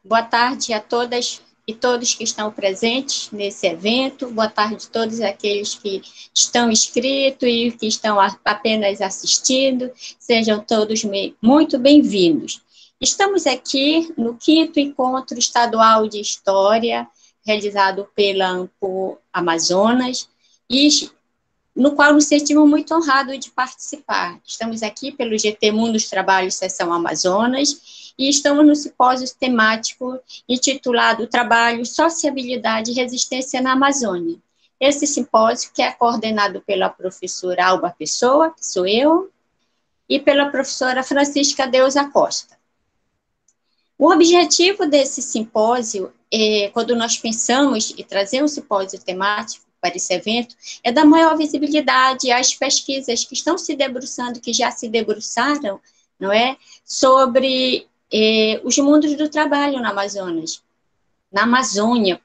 Boa tarde a todas e todos que estão presentes nesse evento. Boa tarde a todos aqueles que estão inscritos e que estão apenas assistindo. Sejam todos muito bem-vindos. Estamos aqui no 5º Encontro Estadual de História, realizado pela AMPO Amazonas, e no qual nos sentimos muito honrados de participar. Estamos aqui pelo GT Mundos Trabalhos Seção Amazonas e estamos no simpósio temático intitulado Trabalho, Sociabilidade e Resistência na Amazônia. Esse simpósio que é coordenado pela professora Alba Pessoa, que sou eu, e pela professora Francisca Deusa Costa. O objetivo desse simpósio, quando nós pensamos em trazer um simpósio temático para esse evento, é dar maior visibilidade às pesquisas que estão se debruçando, que já se debruçaram, não é, sobre os mundos do trabalho na Amazonas, na Amazônia,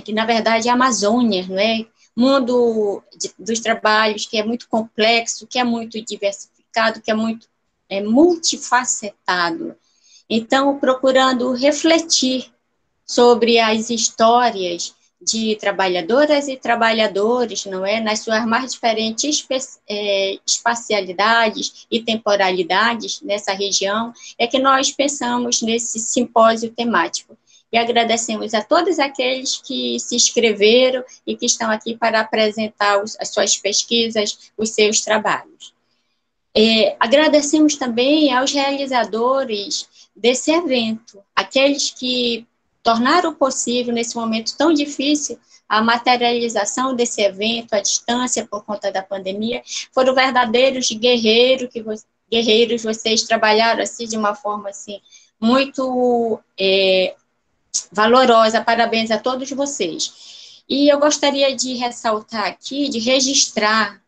que na verdade é a Amazônia, não é? Mundo dos trabalhos que é muito complexo, que é muito diversificado, que é muito multifacetado. Então, procurando refletir sobre as histórias de trabalhadoras e trabalhadores, não é, nas suas mais diferentes espacialidades e temporalidades nessa região, é que nós pensamos nesse simpósio temático. E agradecemos a todos aqueles que se inscreveram e que estão aqui para apresentar as suas pesquisas, os seus trabalhos. Agradecemos também aos realizadores desse evento, aqueles que tornaram possível, nesse momento tão difícil, a materialização desse evento à distância por conta da pandemia. Foram verdadeiros guerreiros, vocês trabalharam assim, de uma forma assim, muito valorosa. Parabéns a todos vocês. E eu gostaria de ressaltar aqui, de registrar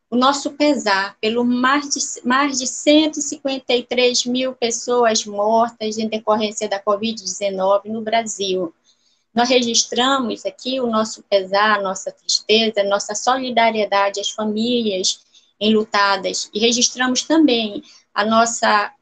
o nosso pesar pelo mais de 153 mil pessoas mortas em decorrência da Covid-19 no Brasil. Nós registramos aqui o nosso pesar, nossa tristeza, nossa solidariedade às famílias enlutadas, e registramos também a nossa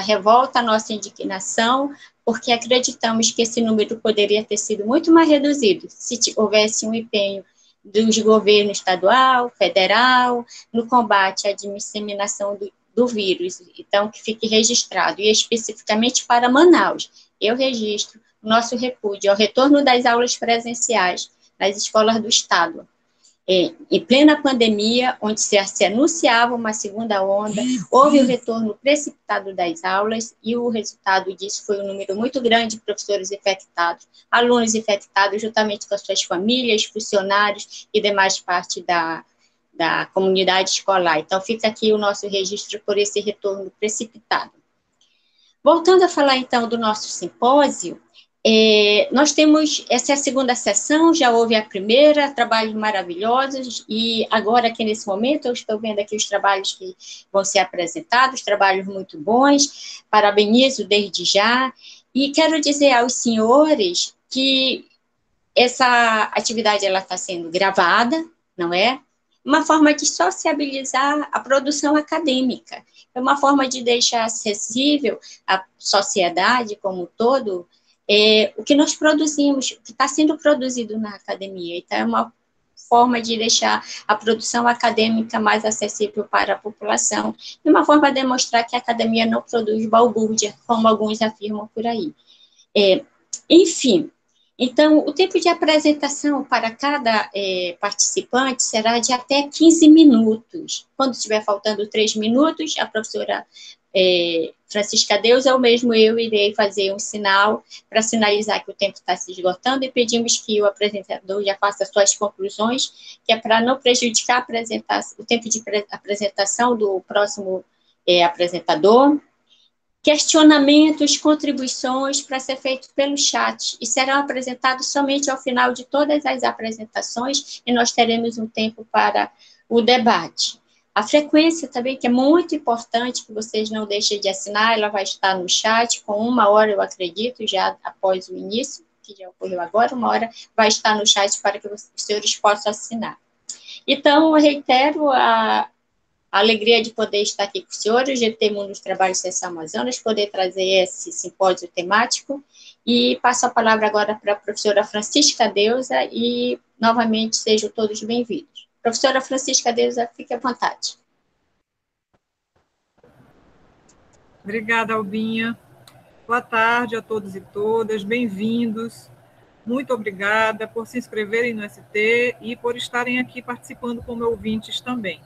revolta, a nossa indignação, porque acreditamos que esse número poderia ter sido muito mais reduzido se houvesse um empenho dos governos estadual, federal, no combate à disseminação do vírus. Então, que fique registrado, e especificamente para Manaus, eu registro o nosso repúdio ao retorno das aulas presenciais nas escolas do Estado. Em plena pandemia, onde se anunciava uma segunda onda, houve o retorno precipitado das aulas, e o resultado disso foi um número muito grande de professores infectados, alunos infectados, juntamente com as suas famílias, funcionários e demais parte da comunidade escolar. Então, fica aqui o nosso registro por esse retorno precipitado. Voltando a falar, então, do nosso simpósio, nós temos, essa é a segunda sessão, já houve a primeira, trabalhos maravilhosos, e agora aqui nesse momento eu estou vendo aqui os trabalhos que vão ser apresentados, trabalhos muito bons, parabenizo desde já, e quero dizer aos senhores que essa atividade ela está sendo gravada, não é? Uma forma de sociabilizar a produção acadêmica, é uma forma de deixar acessível à sociedade como um todo o que nós produzimos, o que está sendo produzido na academia. Então, é uma forma de deixar a produção acadêmica mais acessível para a população, e uma forma de demonstrar que a academia não produz balbúrdia, como alguns afirmam por aí. Enfim, então, o tempo de apresentação para cada participante será de até 15 minutos. Quando estiver faltando 3 minutos, a professora Francisca Deus, ou mesmo eu irei fazer um sinal para sinalizar que o tempo está se esgotando, e pedimos que o apresentador já faça suas conclusões, que é para não prejudicar o tempo de apresentação do próximo apresentador. Questionamentos, contribuições para ser feito pelo chat, e serão apresentados somente ao final de todas as apresentações, e nós teremos um tempo para o debate. A frequência também, que é muito importante, que vocês não deixem de assinar, ela vai estar no chat com 1 hora, eu acredito, já após o início, que já ocorreu agora, 1 hora, vai estar no chat para que os senhores possam assinar. Então, eu reitero a A alegria de poder estar aqui com os senhores, de ter um dos trabalhos da Extensão Amazonas, poder trazer esse simpósio temático, e passo a palavra agora para a professora Francisca Deusa, e, novamente, sejam todos bem-vindos. Professora Francisca Deusa, fique à vontade. Obrigada, Albinha. Boa tarde a todos e todas, bem-vindos. Muito obrigada por se inscreverem no ST e por estarem aqui participando como ouvintes também.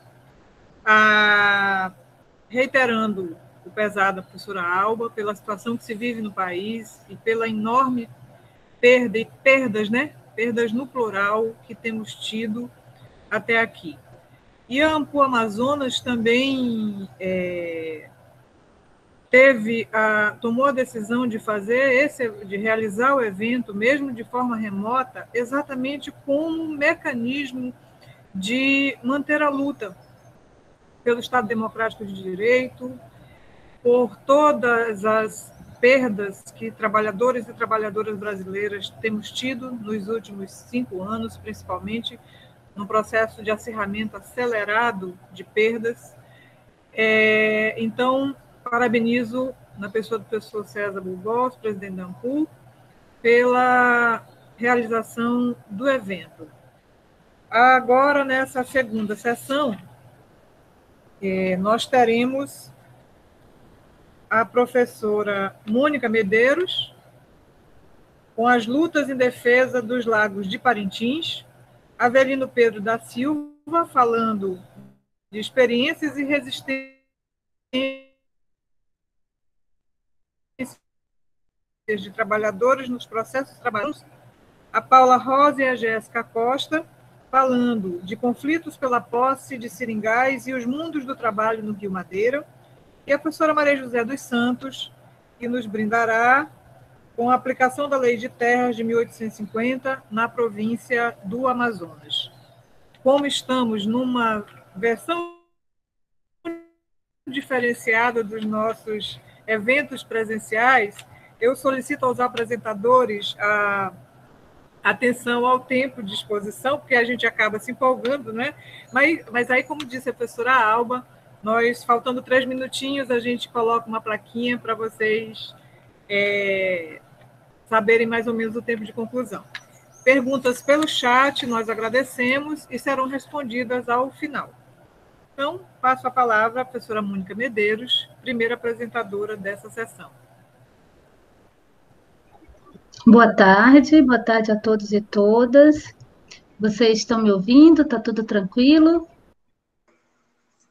Reiterando o pesar da professora Alba, pela situação que se vive no país e pela enorme perdas, né? Perdas no plural que temos tido até aqui. E a Ampu Amazonas também tomou a decisão de de realizar o evento, mesmo de forma remota, exatamente como um mecanismo de manter a luta pelo Estado Democrático de Direito, por todas as perdas que trabalhadores e trabalhadoras brasileiras temos tido nos últimos 5 anos, principalmente no processo de acirramento acelerado de perdas. Então, parabenizo, na pessoa do professor César Bulbos, presidente da AMPU, pela realização do evento. Agora, nessa segunda sessão, nós teremos a professora Mônica Medeiros, com as lutas em defesa dos lagos de Parintins, Avelino Pedro da Silva, falando de experiências e resistências de trabalhadores nos processos trabalhistas, a Paula Rosa e a Jéssica Costa, falando de conflitos pela posse de seringais e os mundos do trabalho no Rio Madeira, e a professora Maria José dos Santos, que nos brindará com a aplicação da Lei de Terras de 1850 na província do Amazonas. Como estamos numa versão diferenciada dos nossos eventos presenciais, eu solicito aos apresentadores a atenção ao tempo de exposição, porque a gente acaba se empolgando, né? Mas aí, como disse a professora Alba, nós, faltando 3 minutinhos, a gente coloca uma plaquinha para vocês saberem mais ou menos o tempo de conclusão. Perguntas pelo chat, nós agradecemos e serão respondidas ao final. Então, passo a palavra à professora Mônica Medeiros, primeira apresentadora dessa sessão. Boa tarde a todos e todas. Vocês estão me ouvindo? Está tudo tranquilo?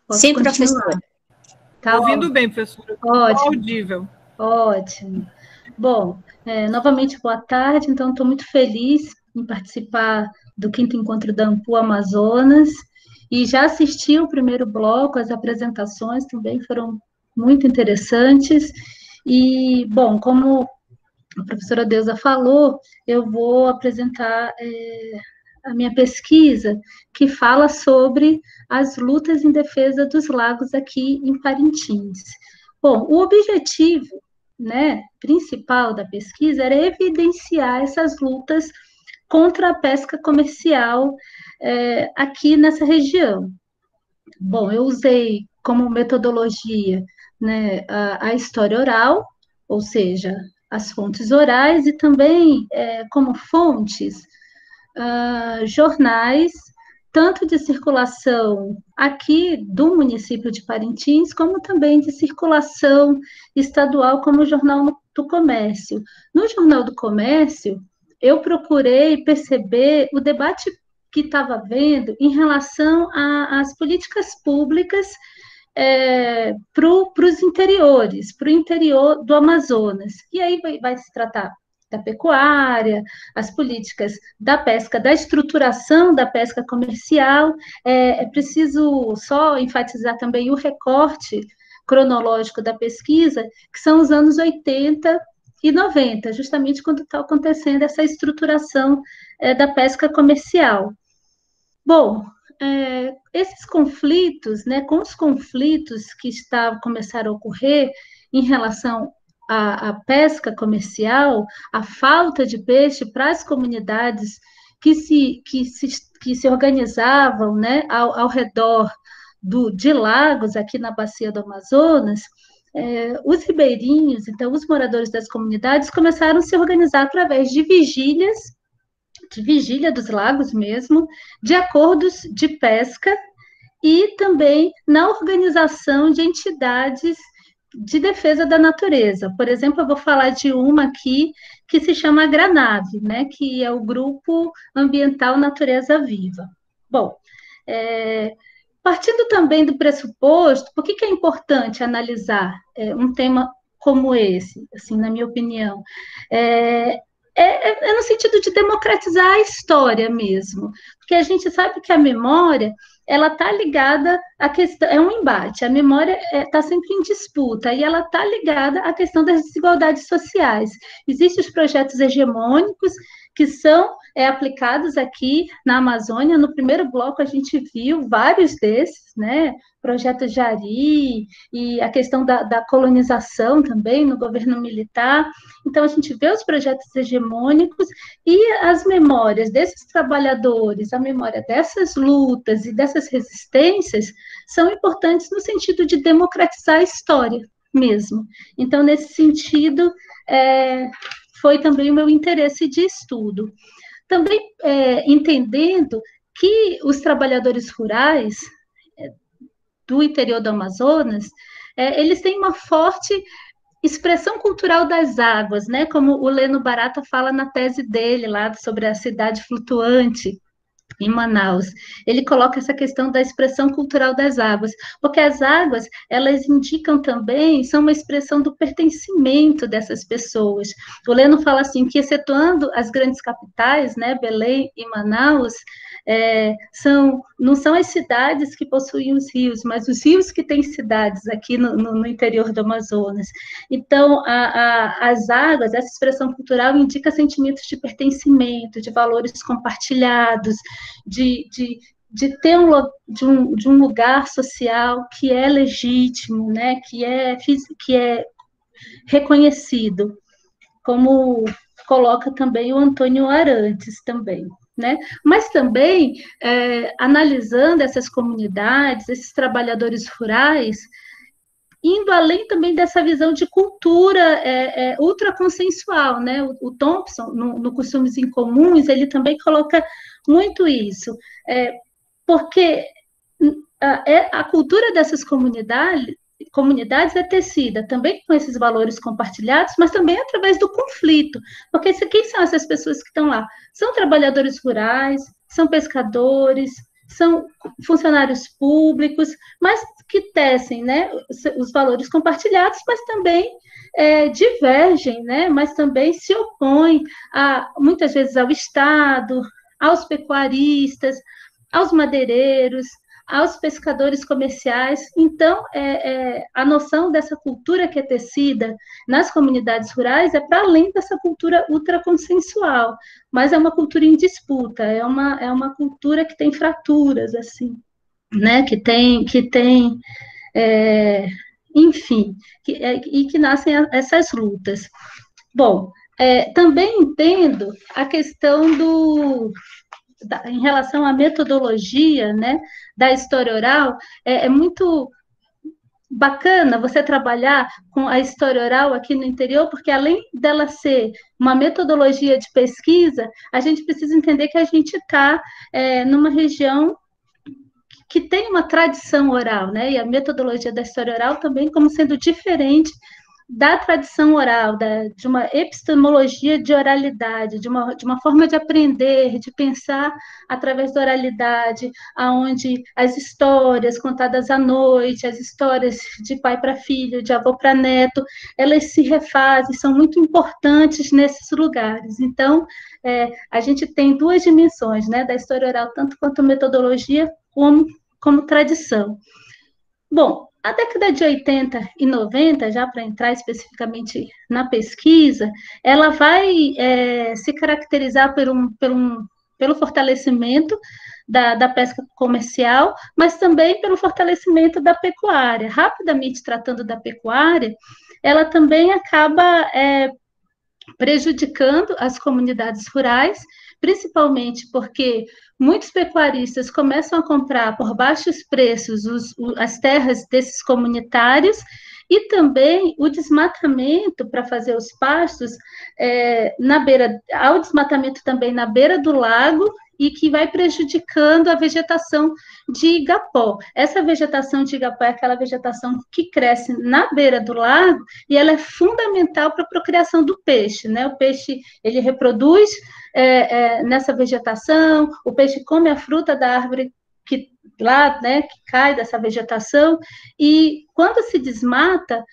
Posso Sim, continuar? Professora. Tá ouvindo bem, professora. Ótimo. Audível. Ótimo. Bom, novamente, boa tarde. Então, estou muito feliz em participar do 5º Encontro da AMPU Amazonas e já assisti o primeiro bloco, as apresentações também foram muito interessantes. E, bom, como a professora Deusa falou, eu vou apresentar a minha pesquisa, que fala sobre as lutas em defesa dos lagos aqui em Parintins. Bom, o objetivo, né, principal da pesquisa era evidenciar essas lutas contra a pesca comercial aqui nessa região. Bom, eu usei como metodologia, né, a história oral, ou seja, as fontes orais, e também como fontes jornais, tanto de circulação aqui do município de Parintins, como também de circulação estadual, como o Jornal do Comércio. No Jornal do Comércio, eu procurei perceber o debate que estava havendo em relação às políticas públicas para os interiores, para o interior do Amazonas. E aí vai se tratar da pecuária, as políticas da pesca, da estruturação da pesca comercial. É preciso só enfatizar também o recorte cronológico da pesquisa, que são os anos 80 e 90, justamente quando está acontecendo essa estruturação da pesca comercial. Bom, esses conflitos, né, com os conflitos que começaram a ocorrer em relação à pesca comercial, a falta de peixe para as comunidades que se organizavam, né, ao redor de lagos aqui na bacia do Amazonas, os ribeirinhos, então os moradores das comunidades começaram a se organizar através de vigília dos lagos mesmo, de acordos de pesca e também na organização de entidades de defesa da natureza. Por exemplo, eu vou falar de uma aqui que se chama Granave, né, que é o Grupo Ambiental Natureza Viva. Bom, partindo também do pressuposto, por que é importante analisar um tema como esse, assim, na minha opinião? No sentido de democratizar a história mesmo, porque a gente sabe que a memória, ela está ligada à questão, é um embate, a memória está sempre em disputa, e ela está ligada à questão das desigualdades sociais. Existem os projetos hegemônicos que são aplicados aqui na Amazônia. No primeiro bloco a gente viu vários desses, né? Projeto Jari e a questão da colonização também no governo militar. Então, a gente vê os projetos hegemônicos e as memórias desses trabalhadores, a memória dessas lutas e dessas resistências são importantes no sentido de democratizar a história mesmo. Então, nesse sentido, foi também o meu interesse de estudo. Também entendendo que os trabalhadores rurais do interior do Amazonas, eles têm uma forte expressão cultural das águas, né? Como o Leno Barata fala na tese dele lá sobre a cidade flutuante em Manaus. Ele coloca essa questão da expressão cultural das águas, porque as águas, elas indicam também, são uma expressão do pertencimento dessas pessoas. O Leno fala assim, que excetuando as grandes capitais, né, Belém e Manaus, não são as cidades que possuem os rios, mas os rios que têm cidades aqui no interior do Amazonas. Então, as águas, essa expressão cultural indica sentimentos de pertencimento, de valores compartilhados, de ter um lugar social que é legítimo, né, que é reconhecido, como coloca também o Antônio Arantes também. Né? Mas também, analisando essas comunidades, esses trabalhadores rurais, indo além também dessa visão de cultura ultraconsensual, né? O Thompson, no Costumes Incomuns, ele também coloca muito isso, porque a cultura dessas comunidades é tecida também com esses valores compartilhados, mas também através do conflito, porque quem são essas pessoas que estão lá? São trabalhadores rurais, são pescadores, são funcionários públicos, mas que tecem, né, os valores compartilhados, mas também divergem, né, mas também se opõem, muitas vezes, ao Estado, aos pecuaristas, aos madeireiros, aos pescadores comerciais. Então, a noção dessa cultura que é tecida nas comunidades rurais é para além dessa cultura ultraconsensual, mas é uma cultura em disputa, é uma cultura que tem fraturas, assim, né, que tem enfim, e que nascem essas lutas. Bom, também entendo a questão em relação à metodologia, né, da história oral. É muito bacana você trabalhar com a história oral aqui no interior, porque além dela ser uma metodologia de pesquisa, a gente precisa entender que a gente está numa região que tem uma tradição oral, né, e a metodologia da história oral também como sendo diferente da tradição oral, de uma epistemologia de oralidade, de uma forma de aprender, de pensar através da oralidade, onde as histórias contadas à noite, as histórias de pai para filho, de avô para neto, elas se refazem, são muito importantes nesses lugares. Então, a gente tem duas dimensões, né, da história oral, tanto quanto metodologia, como tradição. Bom, a década de 80 e 90, já para entrar especificamente na pesquisa, ela vai se caracterizar pelo fortalecimento da pesca comercial, mas também pelo fortalecimento da pecuária. Rapidamente tratando da pecuária, ela também acaba prejudicando as comunidades rurais, principalmente porque muitos pecuaristas começam a comprar por baixos preços as terras desses comunitários, e também o desmatamento para fazer os pastos há o desmatamento também na beira do lago, e que vai prejudicando a vegetação de igapó. Essa vegetação de igapó é aquela vegetação que cresce na beira do lago, e ela é fundamental para a procriação do peixe, né? O peixe, ele reproduz nessa vegetação, o peixe come a fruta da árvore que lá, né, que cai dessa vegetação, e quando se desmata,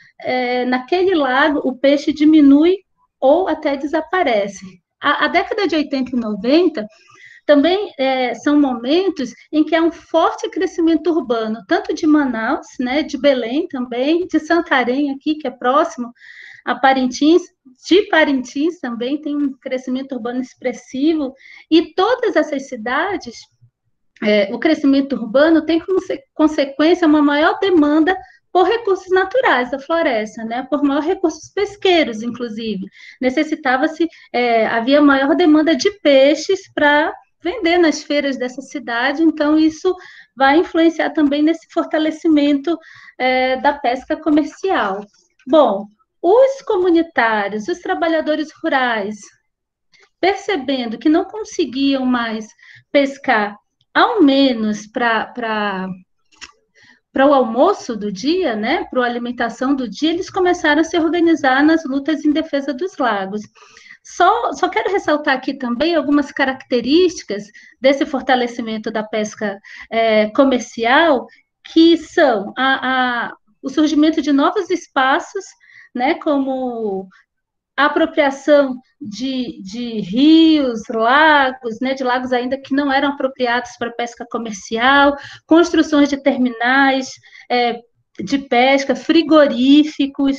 naquele lago, o peixe diminui ou até desaparece. A década de 80 e 90 também são momentos em que há um forte crescimento urbano, tanto de Manaus, né, de Belém também, de Santarém aqui, que é próximo a Parintins, de Parintins também tem um crescimento urbano expressivo, e todas essas cidades, o crescimento urbano tem como consequência uma maior demanda por recursos naturais da floresta, né? Por maior recursos pesqueiros, inclusive. Havia maior demanda de peixes para vender nas feiras dessa cidade, então isso vai influenciar também nesse fortalecimento da pesca comercial. Bom, os comunitários, os trabalhadores rurais, percebendo que não conseguiam mais pescar, ao menos para o almoço do dia, né, para a alimentação do dia, eles começaram a se organizar nas lutas em defesa dos lagos. Só quero ressaltar aqui também algumas características desse fortalecimento da pesca comercial, que são o surgimento de novos espaços, né, como a apropriação de rios, lagos, né, de lagos ainda que não eram apropriados para pesca comercial, construções de terminais de pesca, frigoríficos.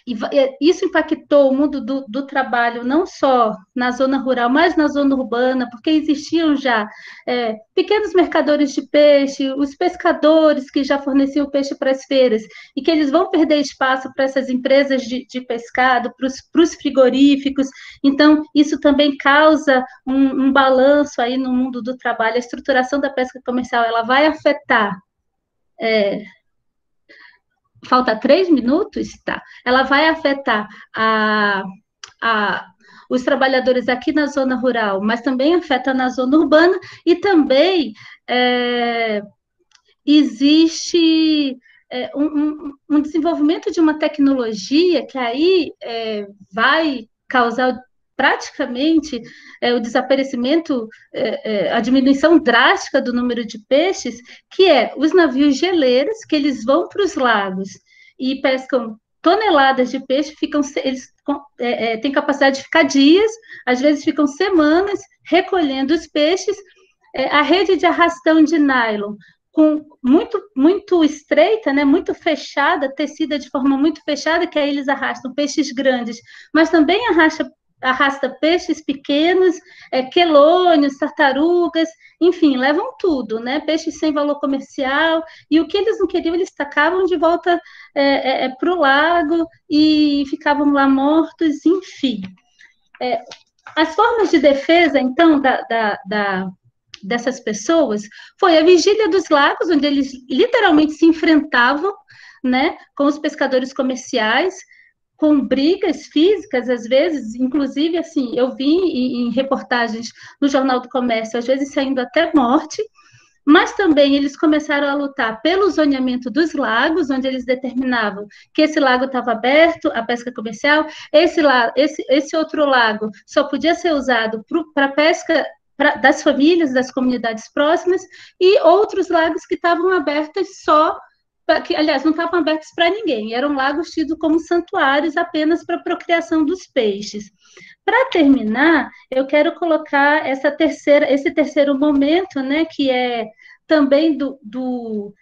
E isso impactou o mundo do trabalho, não só na zona rural, mas na zona urbana, porque existiam já pequenos mercadores de peixe, os pescadores que já forneciam peixe para as feiras, e que eles vão perder espaço para essas empresas de pescado, para os frigoríficos. Então, isso também causa um balanço aí no mundo do trabalho. A estruturação da pesca comercial, ela vai afetar... Falta 3 minutos? Tá. Ela vai afetar os trabalhadores aqui na zona rural, mas também afeta na zona urbana, e também existe um desenvolvimento de uma tecnologia que aí vai causar praticamente o desaparecimento, a diminuição drástica do número de peixes, que é os navios geleiros, que eles vão para os lagos e pescam toneladas de peixe, eles têm capacidade de ficar dias, às vezes ficam semanas recolhendo os peixes. A rede de arrastão de nylon, muito estreita, né, muito fechada, tecida de forma muito fechada, que aí eles arrastam peixes grandes, mas também arrasta peixes pequenos, quelônios, tartarugas, enfim, levam tudo, né? Peixes sem valor comercial, e o que eles não queriam, eles tacavam de volta para o lago e ficavam lá mortos, enfim. As formas de defesa, então, dessas pessoas, foi a vigília dos lagos, onde eles literalmente se enfrentavam, né, com os pescadores comerciais, com brigas físicas, às vezes, inclusive, assim, eu vi em reportagens no Jornal do Comércio, às vezes saindo até morte, mas também eles começaram a lutar pelo zoneamento dos lagos, onde eles determinavam que esse lago estava aberto à pesca comercial, esse outro lago só podia ser usado para pesca das famílias, das comunidades próximas, e outros lagos que estavam abertos que, aliás, não estavam abertos para ninguém, eram lagos tidos como santuários apenas para a procriação dos peixes. Para terminar, eu quero colocar esse terceiro momento, né, que é também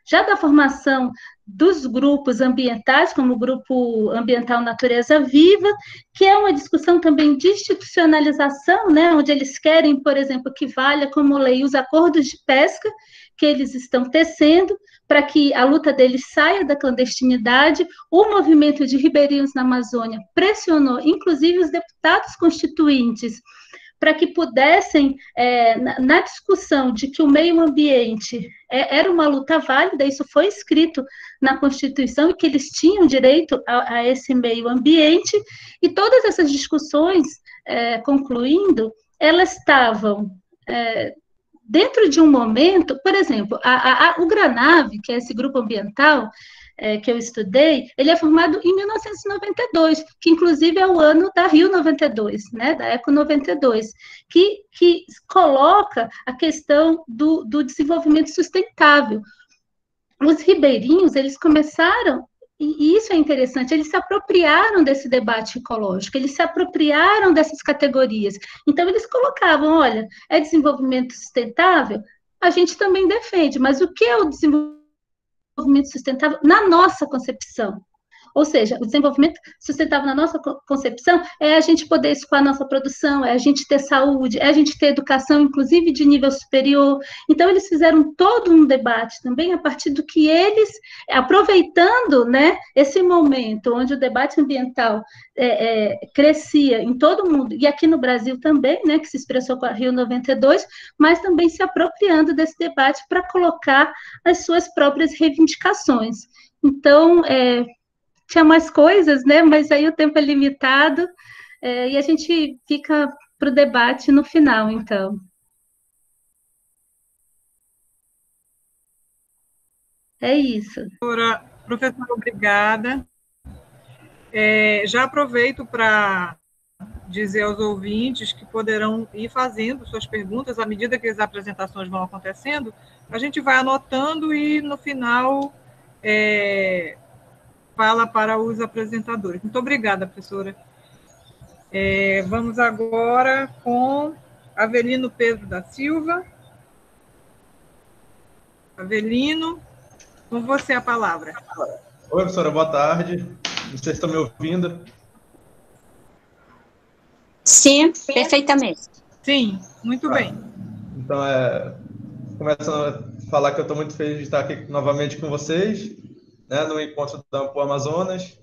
já da formação dos grupos ambientais, como o Grupo Ambiental Natureza Viva, que é uma discussão também de institucionalização, né, onde eles querem, por exemplo, que valha como lei os acordos de pesca que eles estão tecendo, para que a luta deles saia da clandestinidade. O movimento de ribeirinhos na Amazônia pressionou, inclusive, os deputados constituintes para que pudessem, na discussão de que o meio ambiente era uma luta válida, isso foi escrito na Constituição, e que eles tinham direito a esse meio ambiente, e todas essas discussões, concluindo, elas estavam dentro de um momento, por exemplo, o GRANAV, que é esse grupo ambiental que eu estudei, ele é formado em 1992, que inclusive é o ano da Rio 92, né, da Eco 92, que coloca a questão do desenvolvimento sustentável. Os ribeirinhos, eles começaram, e isso é interessante, eles se apropriaram desse debate ecológico, eles se apropriaram dessas categorias. Então, eles colocavam, olha, é desenvolvimento sustentável? A gente também defende, mas o que é o desenvolvimento sustentável na nossa concepção? Ou seja, o desenvolvimento sustentável na nossa concepção é a gente poder escoar a nossa produção, é a gente ter saúde, é a gente ter educação, inclusive de nível superior. Então, eles fizeram todo um debate também a partir do que eles, aproveitando, né, esse momento onde o debate ambiental crescia em todo o mundo, e aqui no Brasil também, né, que se expressou com a Rio 92, mas também se apropriando desse debate para colocar as suas próprias reivindicações. Então, tinha mais coisas, né? Mas aí o tempo é limitado, e a gente fica para o debate no final, então. É isso. Professora, obrigada. Já aproveito para dizer aos ouvintes que poderão ir fazendo suas perguntas à medida que as apresentações vão acontecendo. A gente vai anotando e, no final, fala para os apresentadores. Muito obrigada, professora. Vamos agora com Avelino Pedro da Silva. Avelino, com você a palavra. Oi, professora, boa tarde. Não sei se estão me ouvindo. Sim, perfeitamente. Sim, muito bem. Então, começando a falar que eu estou muito feliz de estar aqui novamente com vocês, né, no encontro da Ampu Amazonas.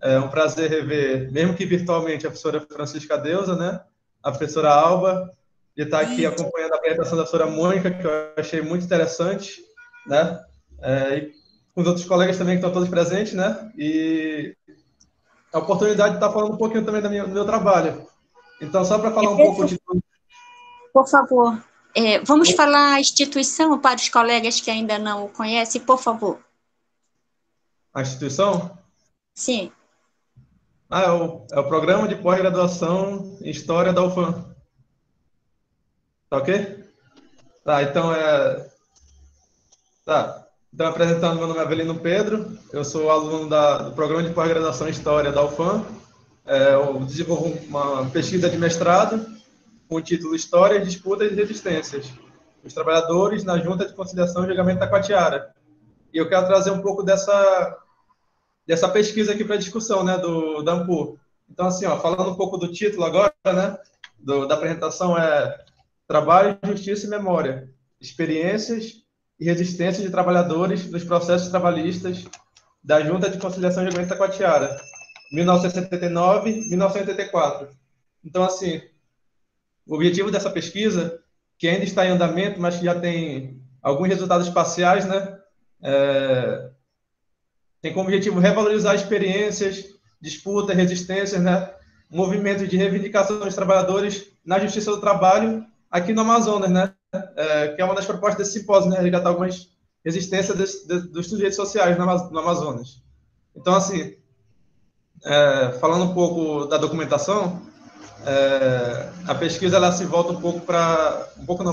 É um prazer rever, mesmo que virtualmente, a professora Francisca Deusa, né, a professora Alba, de estar aqui acompanhando a apresentação da professora Mônica, que eu achei muito interessante, né, e com os outros colegas também que estão todos presentes, né, e a oportunidade de estar falando um pouquinho também do meu trabalho. Então, só para falar um pouco de tudo. Por favor, vamos falar a instituição para os colegas que ainda não o conhecem, por favor. A instituição? Sim. É o Programa de Pós-Graduação em História da UFAM. Tá ok? Tá, então Então, apresentando, meu nome é Avelino Pedro, eu sou aluno do Programa de Pós-Graduação em História da UFAM. Eu desenvolvo uma pesquisa de mestrado com o título História, Disputas e Resistências, os trabalhadores na Junta de Conciliação e Julgamento da Taquatiara. E eu quero trazer um pouco dessa pesquisa aqui para a discussão, né, da Ampu. Então, assim, falando um pouco do título agora, né, da apresentação Trabalho, Justiça e Memória, Experiências e Resistências de Trabalhadores nos Processos Trabalhistas da Junta de Conciliação e Julgamento da Taquatiara, 1979-1984. Então, assim, o objetivo dessa pesquisa, que ainda está em andamento, mas que já tem alguns resultados parciais, né, tem como objetivo revalorizar experiências, disputas, resistências, né, movimentos de reivindicação dos trabalhadores na justiça do trabalho aqui no Amazonas, né, que é uma das propostas desse simpósio, né, resgatar algumas resistências dos sujeitos sociais no Amazonas. Então, assim, falando um pouco da documentação, a pesquisa ela se volta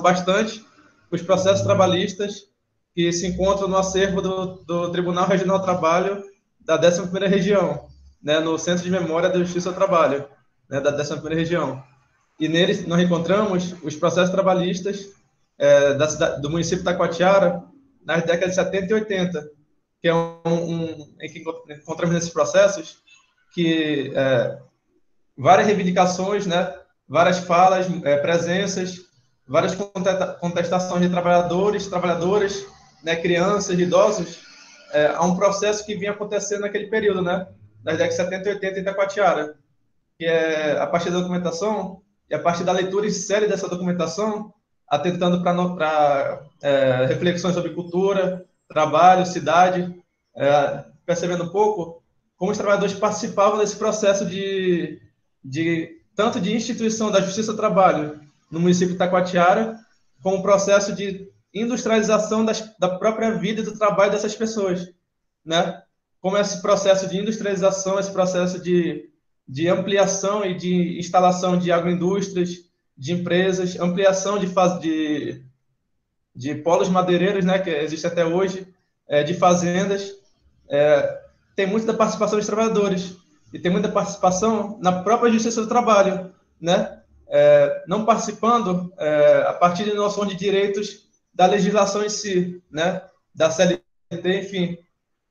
bastante, os processos trabalhistas que se encontram no acervo do Tribunal Regional do Trabalho da 11ª Região, né, no Centro de Memória da Justiça do Trabalho, né, da 11ª Região. E neles nós encontramos os processos trabalhistas do município de Taquatiara nas décadas de 70 e 80, que é em que encontramos nesses processos que várias reivindicações, né, várias falas, presenças, várias contestações de trabalhadoras, né, crianças, idosos, a um processo que vinha acontecendo naquele período, né, das décadas de 70 e 80 em Taquatiara, que a partir da documentação, e a partir da leitura em série dessa documentação, atentando para reflexões sobre cultura, trabalho, cidade, percebendo um pouco como os trabalhadores participavam desse processo tanto de instituição da Justiça do Trabalho no município de Itacoatiara, como o processo de industrialização da própria vida e do trabalho dessas pessoas, né? Como esse processo de industrialização, esse processo de ampliação e de instalação de agroindústrias, de empresas, ampliação de polos madeireiros, né, que existe até hoje, de fazendas, tem muita da participação dos trabalhadores e tem muita participação na própria Justiça do Trabalho, né? Não participando a partir de noções de direitos da legislação em si, né? Da CLT, enfim,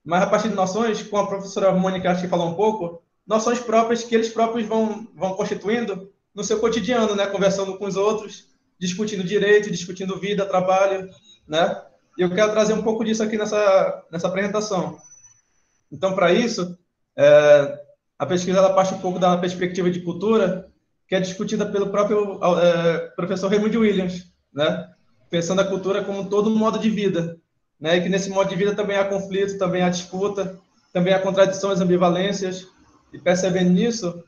mas a partir de noções, como a professora Mônica acho que falou um pouco, noções próprias que eles próprios vão constituindo no seu cotidiano, né? Conversando com os outros, discutindo direito, discutindo vida, trabalho, né? E eu quero trazer um pouco disso aqui nessa apresentação. Então, para isso, a pesquisa ela parte um pouco da perspectiva de cultura, que é discutida pelo próprio professor Raymond Williams, né? Pensando a cultura como todo um modo de vida, né? E que nesse modo de vida também há conflito, também há disputa, também há contradições, ambivalências, e percebendo nisso,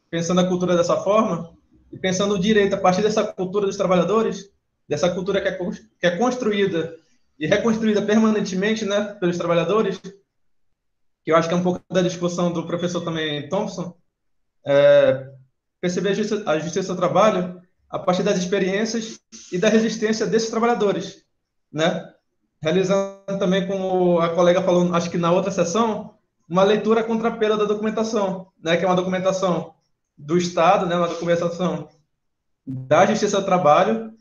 pensando a cultura dessa forma, e pensando o direito a partir dessa cultura dos trabalhadores, dessa cultura que é construída e reconstruída permanentemente, né, pelos trabalhadores, que eu acho que é um pouco da discussão do professor também Thompson, perceber a justiça do trabalho a partir das experiências e da resistência desses trabalhadores, né? Realizando também, como a colega falou, acho que na outra sessão, uma leitura contrapela da documentação, né? Que é uma documentação do Estado, né? Uma documentação da Justiça do Trabalho,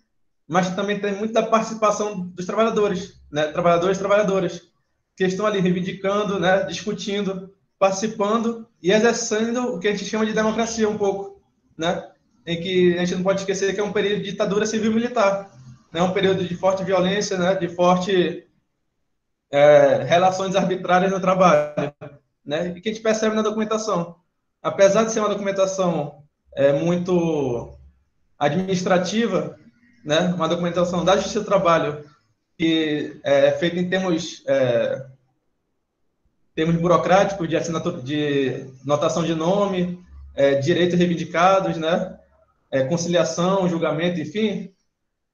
mas também tem muita participação dos trabalhadores, né? Trabalhadores e trabalhadoras, que estão ali reivindicando, né? Discutindo, participando e exercendo o que a gente chama de democracia um pouco, né? Em que a gente não pode esquecer que é um período de ditadura civil-militar, né? Um período de forte violência, né? De forte relações arbitrárias no trabalho, né? E que a gente percebe na documentação. Apesar de ser uma documentação muito administrativa, né? Uma documentação da Justiça do Trabalho que é feita em termos burocráticos de assinatura, de notação de nome, direitos reivindicados, né? Conciliação, julgamento, enfim,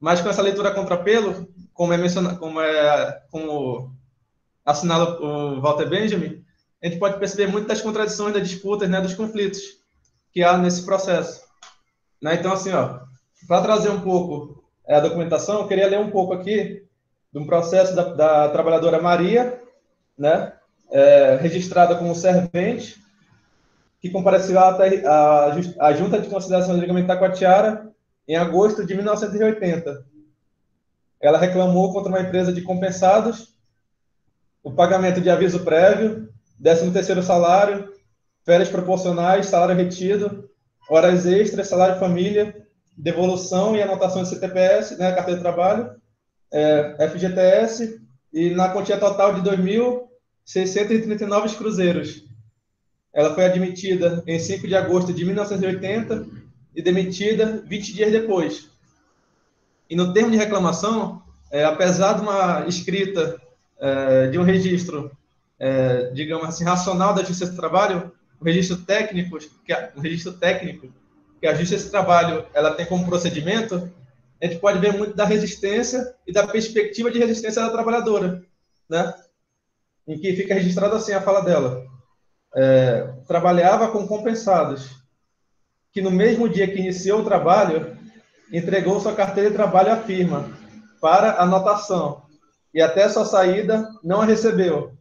mas com essa leitura contrapelo, como assinala o Walter Benjamin, a gente pode perceber muito das contradições, das disputas, né, dos conflitos que há nesse processo, né? Então, assim, para trazer um pouco a documentação, eu queria ler um pouco aqui de um processo da trabalhadora Maria, né, registrada como servente, que compareceu à Junta de Conciliação do Ligamento Itacoatiara em agosto de 1980. Ela reclamou contra uma empresa de compensados o pagamento de aviso prévio, 13º salário, férias proporcionais, salário retido, horas extras, salário família, devolução e anotação de CTPS, né, carteira de trabalho, FGTS, e na quantia total de 2.639 cruzeiros. Ela foi admitida em 5 de agosto de 1980 e demitida 20 dias depois. E no termo de reclamação, apesar de uma escrita de um registro, digamos assim, racional da Justiça do Trabalho, o registro técnico que a Justiça do Trabalho ela tem como procedimento, a gente pode ver muito da resistência e da perspectiva de resistência da trabalhadora, né? Em que fica registrado assim a fala dela. Trabalhava com compensados, que no mesmo dia que iniciou o trabalho, entregou sua carteira de trabalho à firma para anotação e até sua saída não a recebeu,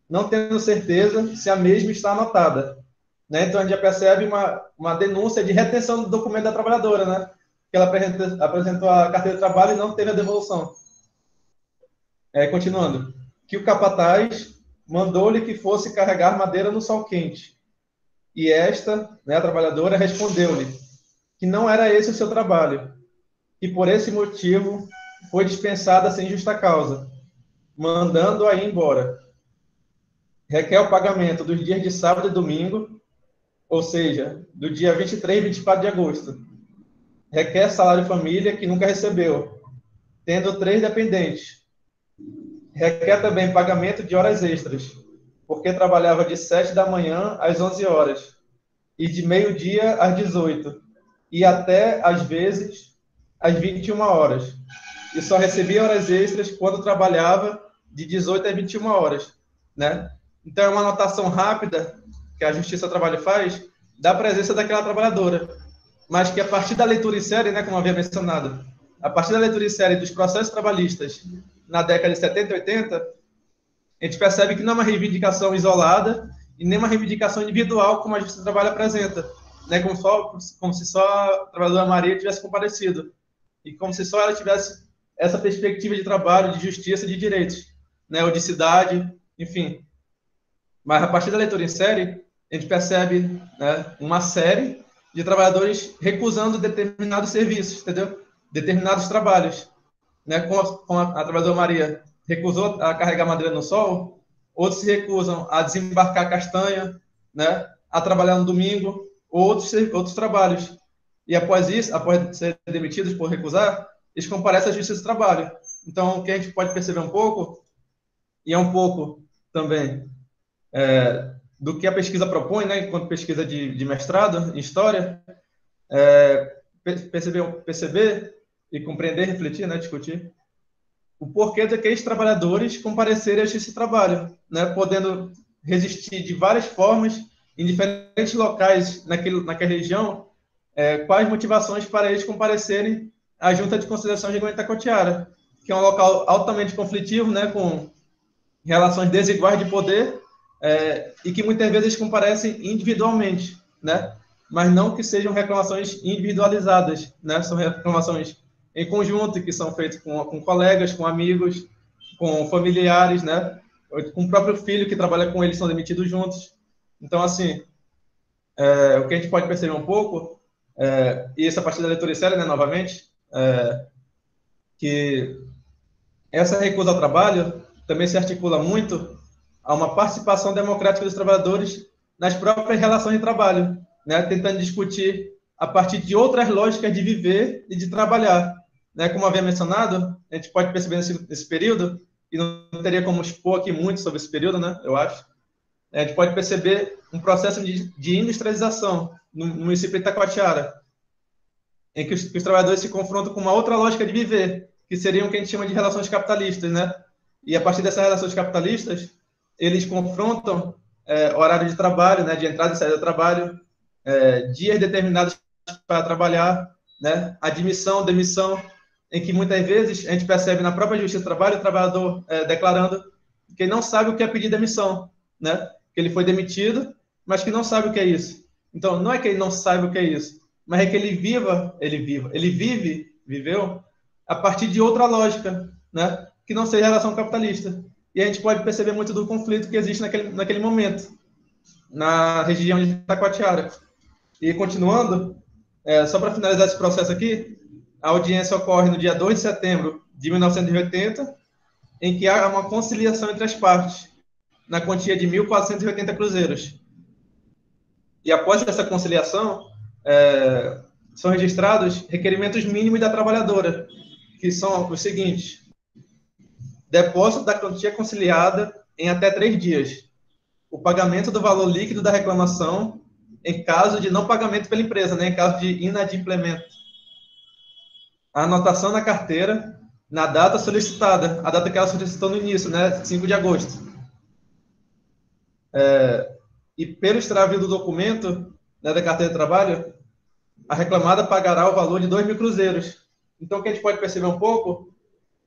não tendo certeza se a mesma está anotada, né? Então a gente já percebe uma denúncia de retenção do documento da trabalhadora, né? Que ela apresentou a carteira de trabalho e não teve a devolução. Continuando, que o capataz mandou-lhe que fosse carregar madeira no sol quente. E esta, né, a trabalhadora, respondeu-lhe que não era esse o seu trabalho, e por esse motivo foi dispensada sem justa causa, mandando-a ir embora. Requer o pagamento dos dias de sábado e domingo, ou seja, do dia 23 e 24 de agosto, requer salário família que nunca recebeu, tendo 3 dependentes. Requer também pagamento de horas extras, porque trabalhava de 7 da manhã às 11 horas, e de meio-dia às 18, e até, às vezes, às 21 horas. E só recebia horas extras quando trabalhava de 18 a 21 horas, né? Então, é uma anotação rápida que a Justiça do Trabalho faz da presença daquela trabalhadora, mas que a partir da leitura em série, né, como havia mencionado, a partir da leitura em série dos processos trabalhistas na década de 70 e 80, a gente percebe que não é uma reivindicação isolada e nem uma reivindicação individual como a Justiça do Trabalho apresenta, né, como se só a trabalhadora Maria tivesse comparecido e como se só ela tivesse essa perspectiva de trabalho, de justiça, de direitos, né, ou de cidade, enfim. Mas a partir da leitura em série, a gente percebe, né, uma série de trabalhadores recusando determinados serviços, entendeu? Determinados trabalhos, né? Como a trabalhadora Maria recusou a carregar madeira no sol, outros se recusam a desembarcar castanha, né? A trabalhar no domingo, outros trabalhos. E após isso, após serem demitidos por recusar, eles comparecem à Justiça do Trabalho. Então, o que a gente pode perceber um pouco, e é um pouco também do que a pesquisa propõe, né, enquanto pesquisa de mestrado em História, perceber e compreender, refletir, né, discutir o porquê daqueles trabalhadores comparecerem a esse trabalho, né, podendo resistir de várias formas em diferentes locais naquela região, quais motivações para eles comparecerem à Junta de Conciliação de Itacoatiara, que é um local altamente conflitivo, né, com relações desiguais de poder, e que muitas vezes comparecem individualmente, né? Mas não que sejam reclamações individualizadas, né? São reclamações em conjunto, que são feitas com colegas, com amigos, com familiares, né? Com o próprio filho que trabalha com eles, são demitidos juntos. Então, assim, o que a gente pode perceber um pouco, e essa parte da leitura séria, né, novamente, que essa recusa ao trabalho também se articula muito a uma participação democrática dos trabalhadores nas próprias relações de trabalho, né? Tentando discutir a partir de outras lógicas de viver e de trabalhar, né? Como havia mencionado, a gente pode perceber nesse período, e não teria como expor aqui muito sobre esse período, né? Eu acho. A gente pode perceber um processo de industrialização no município de Itacoatiara, em que os trabalhadores se confrontam com uma outra lógica de viver, que seriam o que a gente chama de relações capitalistas, né? E a partir dessas relações capitalistas, eles confrontam horário de trabalho, né, de entrada e saída do trabalho, dias determinados para trabalhar, né, admissão, demissão, em que muitas vezes a gente percebe na própria Justiça do Trabalho o trabalhador declarando que ele não sabe o que é pedir demissão, né, que ele foi demitido, mas que não sabe o que é isso. Então, não é que ele não saiba o que é isso, mas é que ele viveu a partir de outra lógica, né, que não seja a relação capitalista. E a gente pode perceber muito do conflito que existe naquele momento, na região de Itacoatiara. E continuando, só para finalizar esse processo aqui, a audiência ocorre no dia 2 de setembro de 1980, em que há uma conciliação entre as partes, na quantia de 1.480 cruzeiros. E após essa conciliação, são registrados requerimentos mínimos da trabalhadora, que são os seguintes: depósito da quantia conciliada em até 3 dias, o pagamento do valor líquido da reclamação em caso de não pagamento pela empresa, né, em caso de inadimplemento, a anotação na carteira na data solicitada, a data que ela solicitou no início, né, 5 de agosto. E pelo extravio do documento, né, da carteira de trabalho, a reclamada pagará o valor de 2.000 cruzeiros. Então, o que a gente pode perceber um pouco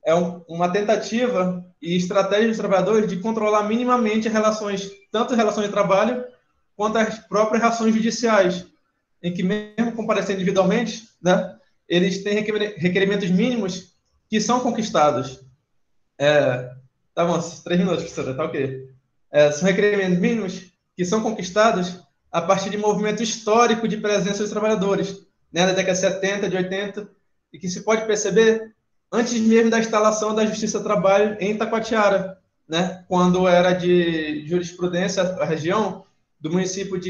é uma tentativa e estratégia dos trabalhadores de controlar minimamente as relações, tanto as relações de trabalho, quanto as próprias relações judiciais, em que mesmo comparecendo individualmente, né, eles têm requerimentos mínimos que são conquistados. Tá bom, 3 minutos, professora, tá ok. São requerimentos mínimos que são conquistados a partir de movimento histórico de presença dos trabalhadores, né, da década de 70, de 80, e que se pode perceber antes mesmo da instalação da Justiça do Trabalho em Itacoatiara, né, quando era de jurisprudência a região do município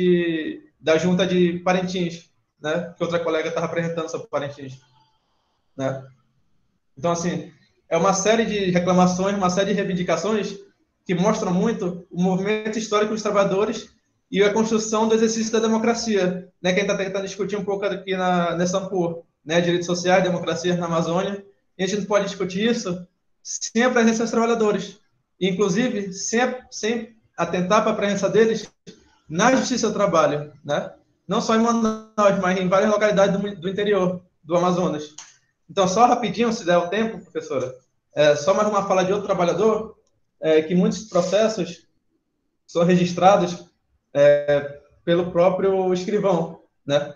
da Junta de Parintins, né, que outra colega estava apresentando sobre Parintins, né? Então, assim, é uma série de reclamações, uma série de reivindicações que mostram muito o movimento histórico dos trabalhadores e a construção do exercício da democracia, né, que a gente está tentando discutir um pouco aqui nessa AMPUR, né, direitos sociais, democracia na Amazônia, e a gente não pode discutir isso sem a presença dos trabalhadores, inclusive sem atentar para a presença deles na justiça do trabalho, né? Não só em Manaus, mas em várias localidades do interior do Amazonas. Então, só rapidinho, se der o tempo, professora, só mais uma fala de outro trabalhador, que muitos processos são registrados pelo próprio escrivão, né?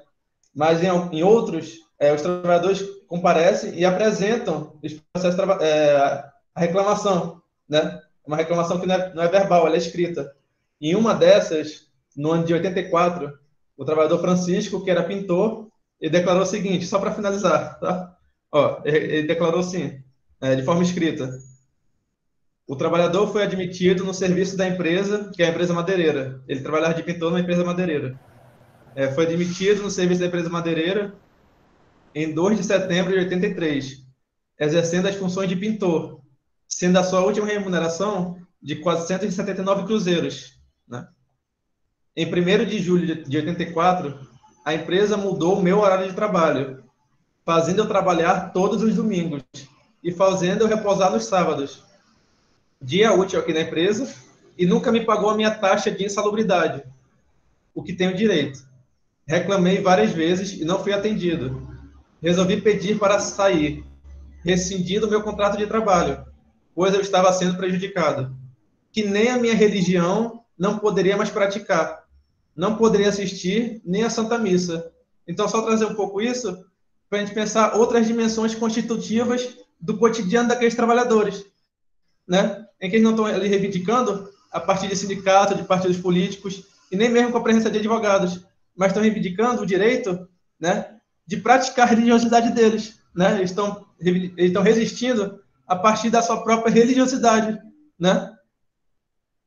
Mas em outros, os trabalhadores comparecem e apresentam os processos, a reclamação, né? Uma reclamação que não é verbal, ela é escrita. Em uma dessas, no ano de 84, o trabalhador Francisco, que era pintor, ele declarou o seguinte, só para finalizar, tá? Ó, ele declarou assim, de forma escrita: o trabalhador foi admitido no serviço da empresa, que é a empresa madeireira. Ele trabalhava de pintor na empresa madeireira. Foi admitido no serviço da empresa madeireira em 2 de setembro de 83, exercendo as funções de pintor, sendo a sua última remuneração de 479 cruzeiros, né? Em 1º de julho de 84, a empresa mudou o meu horário de trabalho, fazendo eu trabalhar todos os domingos e fazendo eu repousar nos sábados. Dia útil aqui na empresa, e nunca me pagou a minha taxa de insalubridade, o que tenho direito. Reclamei várias vezes e não fui atendido. Resolvi pedir para sair, rescindindo o meu contrato de trabalho, pois eu estava sendo prejudicado. Que nem a minha religião não poderia mais praticar. Não poderia assistir nem a Santa Missa. Então, só trazer um pouco isso para a gente pensar outras dimensões constitutivas do cotidiano daqueles trabalhadores, né? Em que eles não estão ali reivindicando a partir de sindicato, de partidos políticos, e nem mesmo com a presença de advogados, mas estão reivindicando o direito, né, de praticar a religiosidade deles, né? Eles estão resistindo a partir da sua própria religiosidade, né?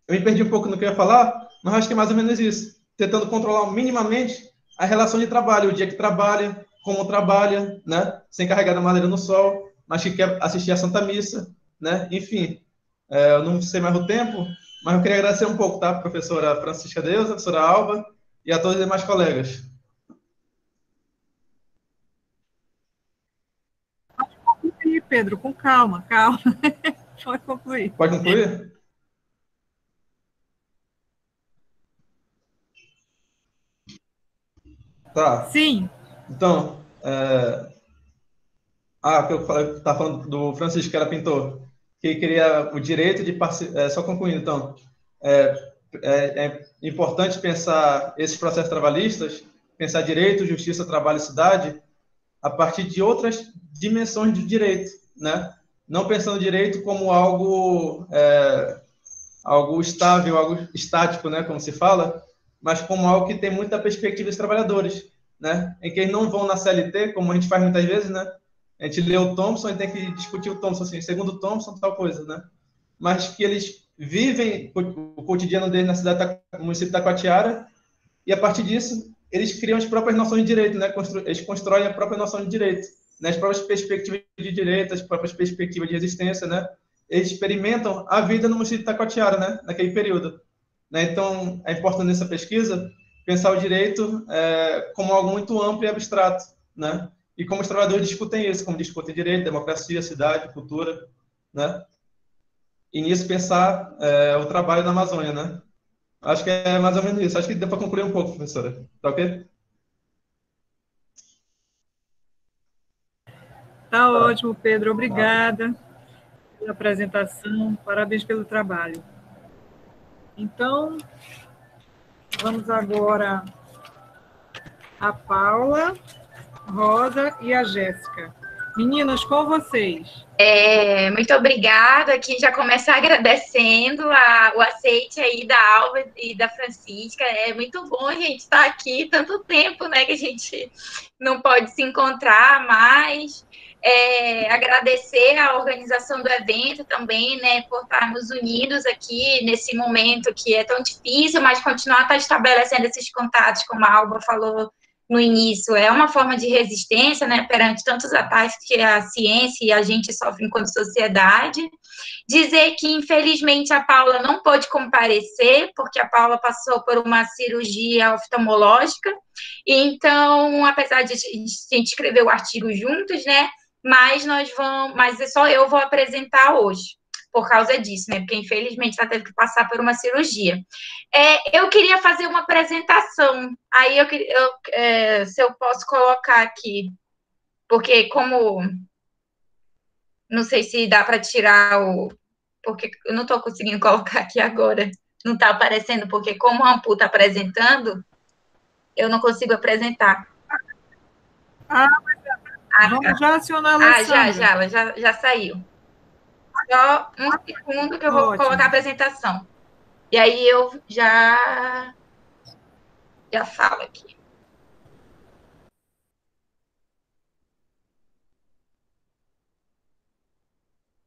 Eu me perdi um pouco no que eu ia falar, mas acho que é mais ou menos isso. Tentando controlar minimamente a relação de trabalho, o dia que trabalha, como trabalha, né? Sem carregar a madeira no sol, mas que quer assistir a Santa Missa, né? Enfim, eu não sei mais o tempo, mas eu queria agradecer um pouco, tá? Professora Francisca Deusa, professora Alba e a todos os demais colegas. Pode concluir, Pedro, com calma, calma. Pode concluir. Pode concluir? Tá. Sim. Então, que eu falei, tá falando do Francisco, que era pintor, que queria o direito de participar. Só concluindo, então, é importante pensar esses processos trabalhistas, pensar direito, justiça, trabalho e cidade, a partir de outras dimensões de direito, né? Não pensando direito como algo estável, algo estático, né, como se fala, mas como algo que tem muita perspectiva dos trabalhadores, né? Em que eles não vão na CLT, como a gente faz muitas vezes, né? A gente lê o Thompson e tem que discutir o Thompson, assim, segundo o Thompson, tal coisa, né? Mas que eles vivem o cotidiano deles na cidade, no município de Taquatiara, e a partir disso, eles criam as próprias noções de direito, né? Eles constroem a própria noção de direito, né? As próprias perspectivas de direito, as próprias perspectivas de resistência, né? Eles experimentam a vida no município de Taquatiara, né? Naquele período, né? Então, é importante nessa pesquisa pensar o direito como algo muito amplo e abstrato, né? E como os trabalhadores discutem isso, como discutem direito, democracia, cidade, cultura, né? E nisso pensar o trabalho na Amazônia, né? Acho que é mais ou menos isso. Acho que deu para concluir um pouco, professora. Tá ok? Tá ótimo, Pedro. Obrigada pela apresentação. Parabéns pelo trabalho. Então, vamos agora a Paula, Rosa e a Jéssica. Meninas, com vocês. Muito obrigada. Aqui já começar agradecendo o aceite aí da Alba e da Francisca. É muito bom a gente estar aqui tanto tempo, né, que a gente não pode se encontrar mais. Agradecer a organização do evento também, né, por estarmos unidos aqui nesse momento que é tão difícil, mas continuar estabelecendo esses contatos, como a Alba falou no início, é uma forma de resistência, né, perante tantos ataques que a ciência e a gente sofre enquanto sociedade. Dizer que, infelizmente, a Paula não pôde comparecer, porque a Paula passou por uma cirurgia oftalmológica, então, apesar de a gente escrever o artigo juntos, né, mas só eu vou apresentar hoje, por causa disso, né, porque, infelizmente, ela teve que passar por uma cirurgia. Eu queria fazer uma apresentação, aí se eu posso colocar aqui, porque como... Não sei se dá para tirar porque eu não estou conseguindo colocar aqui agora. Não está aparecendo, porque como a Ampu está apresentando, eu não consigo apresentar. Vamos já acionar a Alessandra. Ela já saiu. Só um segundo que eu vou colocar a apresentação. E aí eu já falo aqui.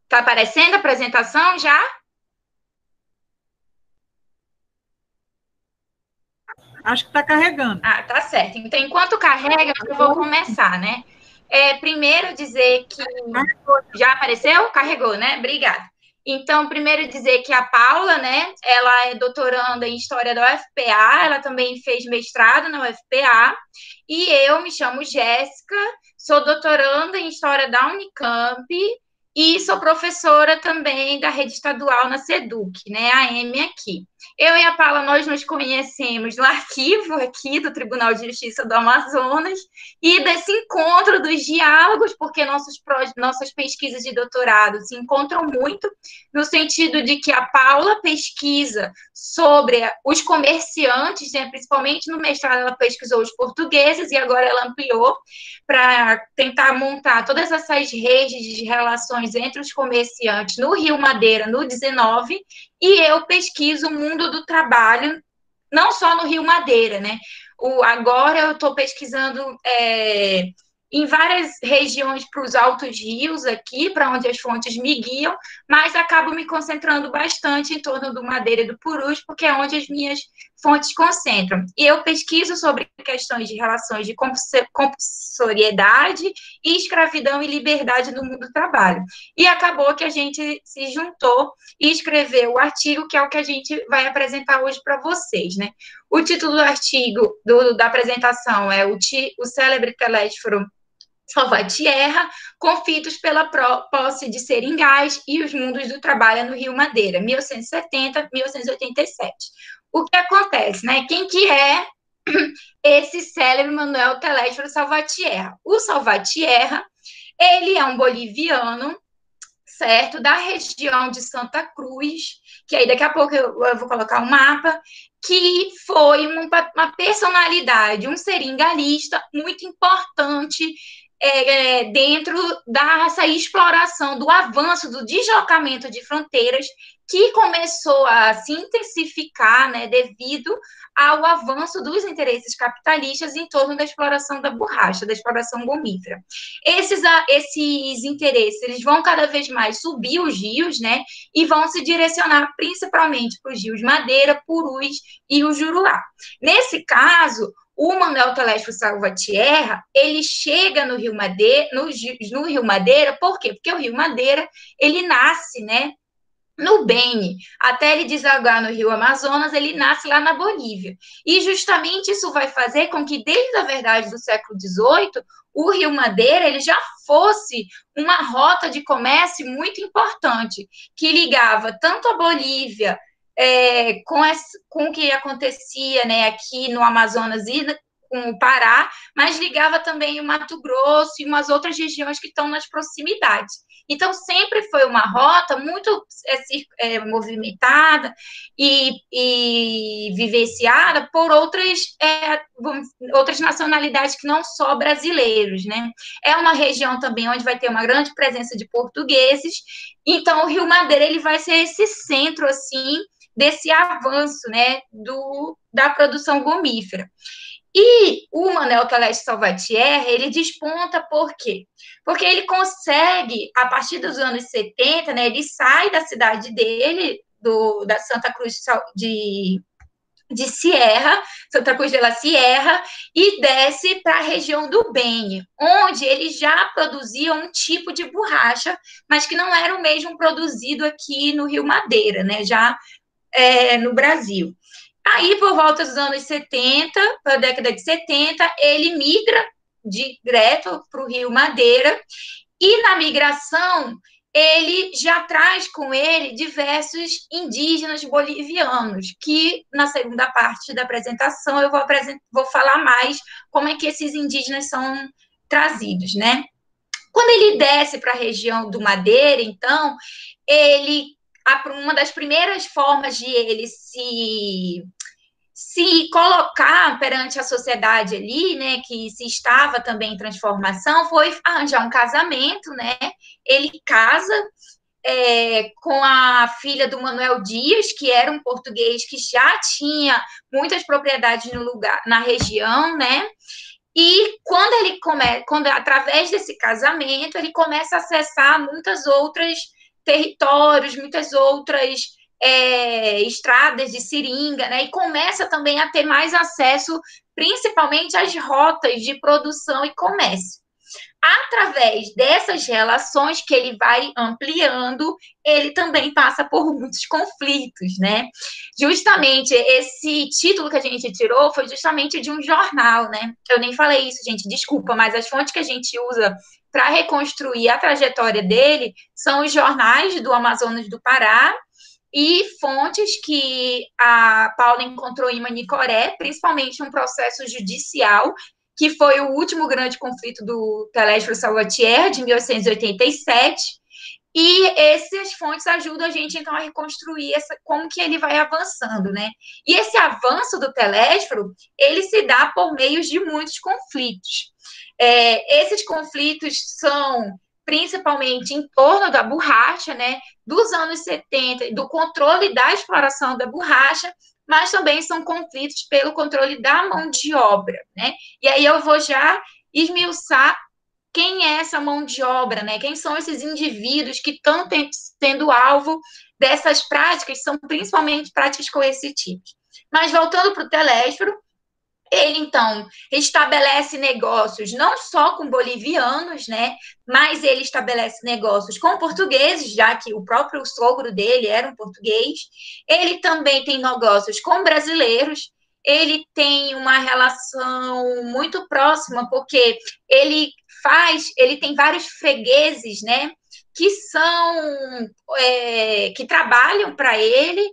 Está aparecendo a apresentação já? Acho que está carregando. Tá certo. Então, enquanto carrega, eu vou começar, né? Primeiro dizer que... Já apareceu? Carregou, né? Obrigada. Então, primeiro dizer que a Paula, né, ela é doutoranda em História da UFPA, ela também fez mestrado na UFPA, e eu me chamo Jéssica, sou doutoranda em História da Unicamp, e sou professora também da rede estadual na SEDUC, né, a AM aqui. Eu e a Paula, nós nos conhecemos no arquivo aqui do Tribunal de Justiça do Amazonas e desse encontro dos diálogos, porque nossas pesquisas de doutorado se encontram muito no sentido de que a Paula pesquisa sobre os comerciantes, né, principalmente no mestrado ela pesquisou os portugueses e agora ela ampliou para tentar montar todas essas redes de relações entre os comerciantes no Rio Madeira, no 19, e eu pesquiso o mundo do trabalho, não só no Rio Madeira, né? Agora eu estou pesquisando em várias regiões para os altos rios aqui, para onde as fontes me guiam, mas acabo me concentrando bastante em torno do Madeira e do Purus, porque é onde as minhas fontes concentram. E eu pesquiso sobre questões de relações de compulsoriedade e escravidão e liberdade no mundo do trabalho. E acabou que a gente se juntou e escreveu o artigo, que é o que a gente vai apresentar hoje para vocês, né? O título do artigo, da apresentação, é o célebre teléforo Salvatierra, conflitos pela posse de seringais e os mundos do trabalho no Rio Madeira, 1870-1887. O que acontece, né? Quem que é esse célebre Manuel Teléforo Salvatierra? O Salvatierra, ele é um boliviano, certo? Da região de Santa Cruz, que aí daqui a pouco eu vou colocar um mapa, que foi uma personalidade, um seringalista muito importante dentro dessa exploração, do avanço, do deslocamento de fronteiras, que começou a se intensificar, né, devido ao avanço dos interesses capitalistas em torno da exploração da borracha, da exploração gomífera. Esses interesses, eles vão cada vez mais subir os rios, né, e vão se direcionar principalmente para os rios Madeira, Purus e o Juruá. Nesse caso, o Manuel Teléforo Salvatierra, ele chega no Rio Madeira, no Rio Madeira, por quê? Porque o Rio Madeira, ele nasce, né, no Beni, até ele desaguar no Rio Amazonas, ele nasce lá na Bolívia. E justamente isso vai fazer com que, desde a verdade do século XVIII, o Rio Madeira ele já fosse uma rota de comércio muito importante, que ligava tanto a Bolívia com o que acontecia, né, aqui no Amazonas e com o Pará, mas ligava também o Mato Grosso e umas outras regiões que estão nas proximidades. Então, sempre foi uma rota muito movimentada e vivenciada por outras nacionalidades que não só brasileiros, né? É uma região também onde vai ter uma grande presença de portugueses, então o Rio Madeira ele vai ser esse centro, assim, desse avanço, né, da produção gomífera. E o Manuel Teléforo Salvatierra, ele desponta por quê? Porque ele consegue, a partir dos anos 70, né, ele sai da cidade dele, da Santa Cruz de Sierra, Santa Cruz de la Sierra, e desce para a região do Beni, onde eles já produziam um tipo de borracha, mas que não era o mesmo produzido aqui no Rio Madeira, né, já no Brasil. Aí, por volta dos anos 70, para a década de 70, ele migra direto para o Rio Madeira, e na migração ele já traz com ele diversos indígenas bolivianos, que na segunda parte da apresentação eu vou falar mais como é que esses indígenas são trazidos, né? Quando ele desce para a região do Madeira, então, uma das primeiras formas de ele se colocar perante a sociedade ali, né, que se estava também em transformação, foi arranjar um casamento, né? Ele casa com a filha do Manuel Dias, que era um português que já tinha muitas propriedades no lugar, na região, né? E quando através desse casamento, ele começa a acessar muitas outras territórios, muitas outras estradas de seringa, né? E começa também a ter mais acesso, principalmente às rotas de produção e comércio. Através dessas relações que ele vai ampliando, ele também passa por muitos conflitos, né? Justamente esse título que a gente tirou foi justamente de um jornal, né? Eu nem falei isso, gente, desculpa, mas as fontes que a gente usa para reconstruir a trajetória dele são os jornais do Amazonas do Pará e fontes que a Paula encontrou em Manicoré, principalmente um processo judicial, que foi o último grande conflito do Telésforo Salvatierra, de 1887, e essas fontes ajudam a gente, então, a reconstruir como que ele vai avançando, né? E esse avanço do Telésforo, ele se dá por meio de muitos conflitos. Esses conflitos são principalmente em torno da borracha, né? Dos anos 70, do controle da exploração da borracha, mas também são conflitos pelo controle da mão de obra, né? E aí eu vou já esmiuçar quem é essa mão de obra, né? Quem são esses indivíduos que estão sendo alvo dessas práticas, são principalmente práticas coercitivas. Mas voltando para o Telésforo, ele, então, estabelece negócios não só com bolivianos, né, mas ele estabelece negócios com portugueses, já que o próprio sogro dele era um português. Ele também tem negócios com brasileiros. Ele tem uma relação muito próxima, porque ele tem vários fregueses, né, que trabalham para ele,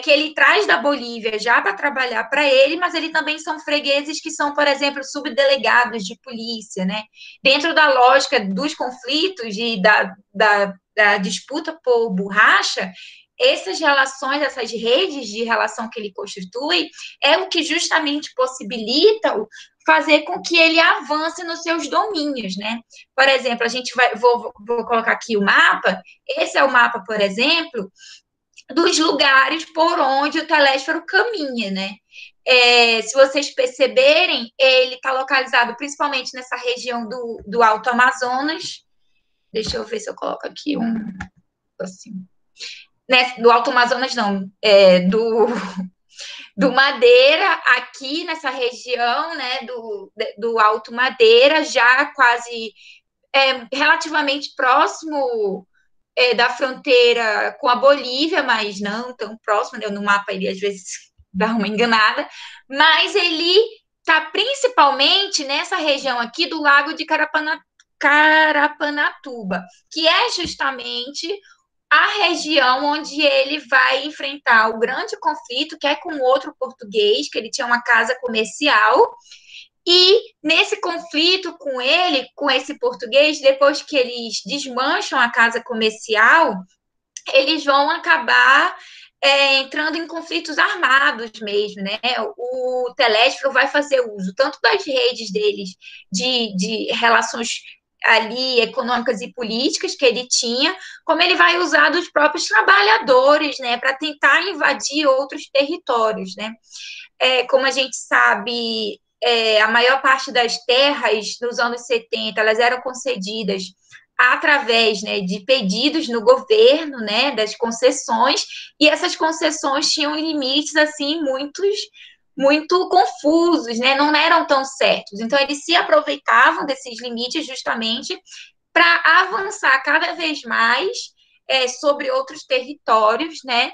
que ele traz da Bolívia já para trabalhar para ele, mas ele também são fregueses que são, por exemplo, subdelegados de polícia, né? Dentro da lógica dos conflitos e da disputa por borracha, essas relações, essas redes de relação que ele constitui, é o que justamente possibilita fazer com que ele avance nos seus domínios, né? Por exemplo, vou colocar aqui o mapa. Esse é o mapa, por exemplo, dos lugares por onde o Telésforo caminha, né? Se vocês perceberem, ele está localizado principalmente nessa região do Alto Amazonas. Deixa eu ver se eu coloco aqui assim. Do Alto Amazonas, não, do Madeira, aqui nessa região, né, do Alto Madeira, já quase relativamente próximo da fronteira com a Bolívia, mas não tão próximo, né? No mapa ele às vezes dá uma enganada, mas ele está principalmente nessa região aqui do Lago de Carapanatuba, que é justamente a região onde ele vai enfrentar o grande conflito, que é com outro português, que ele tinha uma casa comercial. E nesse conflito com ele, com esse português, depois que eles desmancham a casa comercial, eles vão acabar entrando em conflitos armados mesmo, né? O Telésforo vai fazer uso tanto das redes deles de relações ali econômicas e políticas que ele tinha, como ele vai usar dos próprios trabalhadores, né, para tentar invadir outros territórios, né? Como a gente sabe, a maior parte das terras nos anos 70, elas eram concedidas através, né, de pedidos no governo, né, das concessões, e essas concessões tinham limites, assim, muito confusos, né? Não eram tão certos. Então, eles se aproveitavam desses limites justamente para avançar cada vez mais sobre outros territórios, né?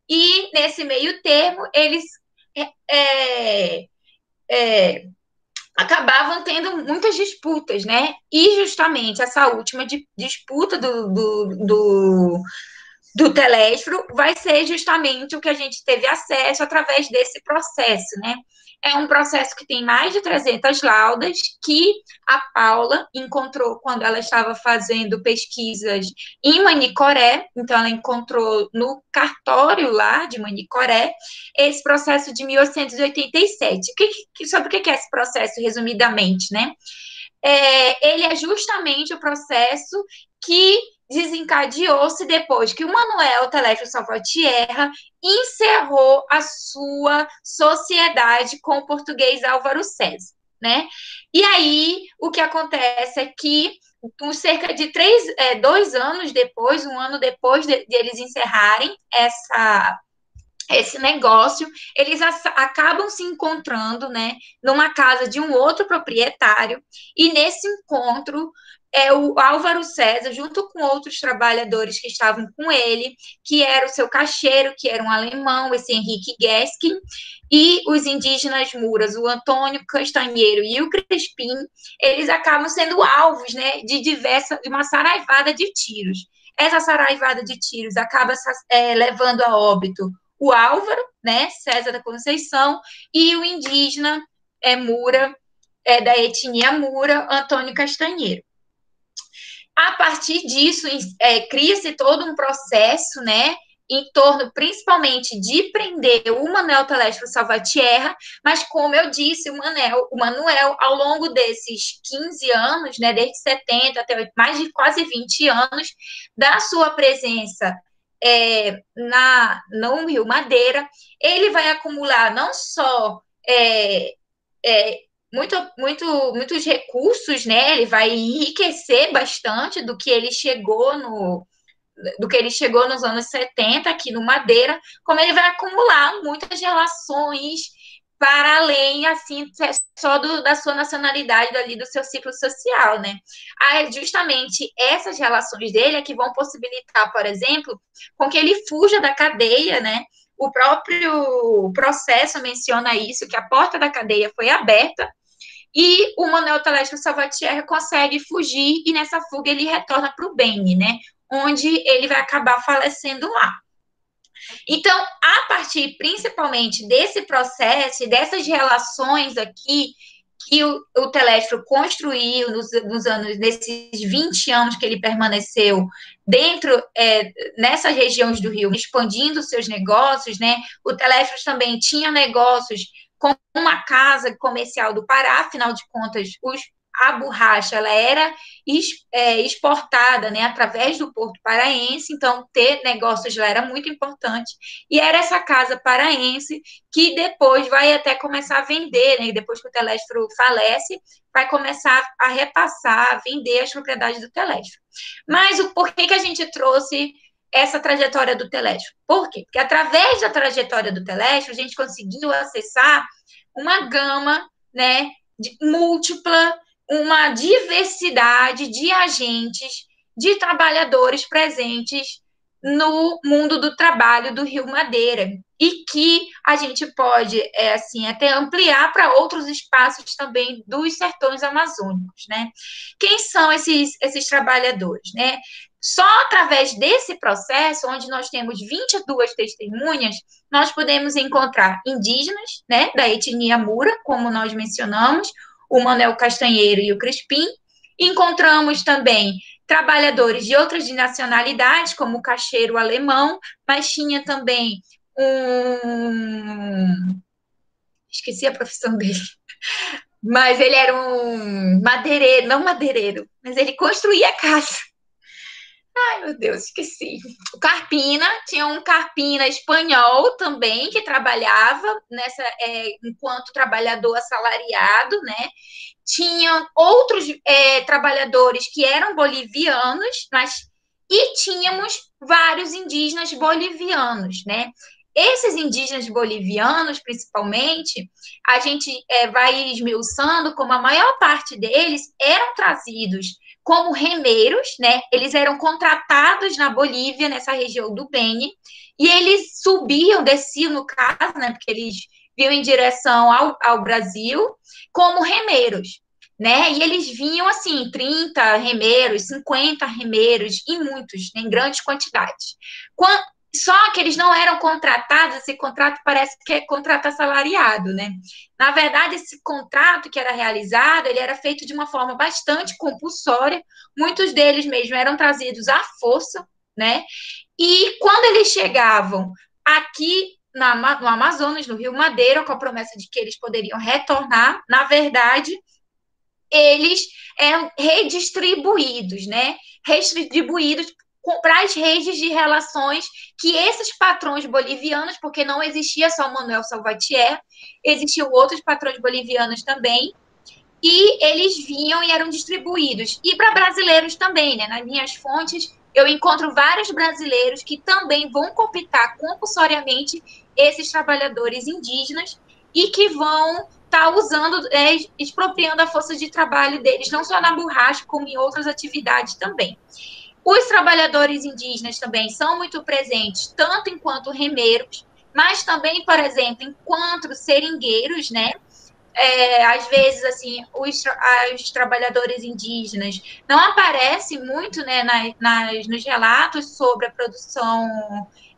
E, nesse meio termo, eles acabavam tendo muitas disputas, né? E, justamente, essa última disputa do Telesforo vai ser justamente o que a gente teve acesso através desse processo, né? É um processo que tem mais de 300 laudas que a Paula encontrou quando ela estava fazendo pesquisas em Manicoré, então ela encontrou no cartório lá de Manicoré esse processo de 1887. Sobre o que é esse processo, resumidamente, né? Ele é justamente o processo que desencadeou-se depois que o Manuel Telésforo Salvatierra encerrou a sua sociedade com o português Álvaro César, né? E aí, o que acontece é que, por cerca de 2 anos depois, um ano depois de eles encerrarem esse negócio, eles acabam se encontrando, né, numa casa de um outro proprietário, e nesse encontro, o Álvaro César, junto com outros trabalhadores que estavam com ele, que era o seu caixeiro, que era um alemão, esse Henrique Geskin, e os indígenas muras, o Antônio Castanheiro e o Crispim, eles acabam sendo alvos, né, de uma saraivada de tiros. Essa saraivada de tiros acaba levando a óbito o Álvaro, né, César da Conceição, e o indígena Mura, da etnia Mura, Antônio Castanheiro. A partir disso, cria-se todo um processo, né, em torno, principalmente, de prender o Manuel Telésforo Salvatierra, mas, como eu disse, o Manuel, ao longo desses 15 anos, né, desde 70 até mais de quase 20 anos, da sua presença no Rio Madeira, ele vai acumular não só muitos recursos, né? Ele vai enriquecer bastante do que ele chegou nos anos 70 aqui no Madeira, como ele vai acumular muitas relações para além, assim, só da sua nacionalidade, ali do seu ciclo social, né? Justamente essas relações dele é que vão possibilitar, por exemplo, com que ele fuja da cadeia, né? O próprio processo menciona isso, que a porta da cadeia foi aberta, e o Manuel Telésforo Salvatierra consegue fugir, e nessa fuga ele retorna para o Beni, né? Onde ele vai acabar falecendo lá. Então, a partir principalmente desse processo e dessas relações aqui que o Telésforo construiu nesses 20 anos que ele permaneceu dentro, nessas regiões do Rio, expandindo seus negócios, né? O Telésforo também tinha negócios com uma casa comercial do Pará, afinal de contas, a borracha ela era exportada, né, através do Porto Paraense, então ter negócios lá era muito importante, e era essa casa paraense que depois vai até começar a vender, né, depois que o Telésforo falece, vai começar a repassar, a vender as propriedades do Telésforo. Mas por que a gente trouxe essa trajetória do Telésforo? Por quê? Porque através da trajetória do Telésforo, a gente conseguiu acessar uma gama, né, múltipla, uma diversidade de agentes, de trabalhadores presentes no mundo do trabalho do Rio Madeira, e que a gente pode, assim, até ampliar para outros espaços também dos sertões amazônicos, né? Quem são esses trabalhadores, né? Só através desse processo, onde nós temos 22 testemunhas, nós podemos encontrar indígenas, né, da etnia Mura, como nós mencionamos, o Manuel Castanheiro e o Crispim. Encontramos também trabalhadores de outras nacionalidades, como o caixeiro alemão, mas tinha também esqueci a profissão dele, mas ele era um madeireiro, não madeireiro, mas ele construía casa. Ai, meu Deus, esqueci. O Carpina, tinha um Carpina espanhol também, que trabalhava enquanto trabalhador assalariado, né? Tinha outros trabalhadores que eram bolivianos, e tínhamos vários indígenas bolivianos, né? Esses indígenas bolivianos, principalmente, a gente vai esmiuçando como a maior parte deles eram trazidos como remeiros, né? Eles eram contratados na Bolívia, nessa região do Beni, e eles subiam, desciam no caso, né? Porque eles vinham em direção ao Brasil como remeiros, né? E eles vinham assim, 30 remeiros, 50 remeiros, e muitos, em grandes quantidades. Só que eles não eram contratados, esse contrato parece que é contrato assalariado, né? Na verdade, esse contrato que era realizado, ele era feito de uma forma bastante compulsória, muitos deles mesmo eram trazidos à força, né? E quando eles chegavam aqui no Amazonas, no Rio Madeira, com a promessa de que eles poderiam retornar, na verdade, eles eram redistribuídos, né? Redistribuídos para as redes de relações que esses patrões bolivianos, porque não existia só o Manuel Salvatierra, existiam outros patrões bolivianos também, e eles vinham e eram distribuídos. E para brasileiros também, né? Nas minhas fontes, eu encontro vários brasileiros que também vão cooptar compulsoriamente esses trabalhadores indígenas e que vão estar usando, expropriando a força de trabalho deles, não só na borracha, como em outras atividades também. Os trabalhadores indígenas também são muito presentes, tanto enquanto remeiros, mas também, por exemplo, enquanto seringueiros, né? Às vezes, assim, os trabalhadores indígenas não aparecem muito, né, nos relatos sobre a produção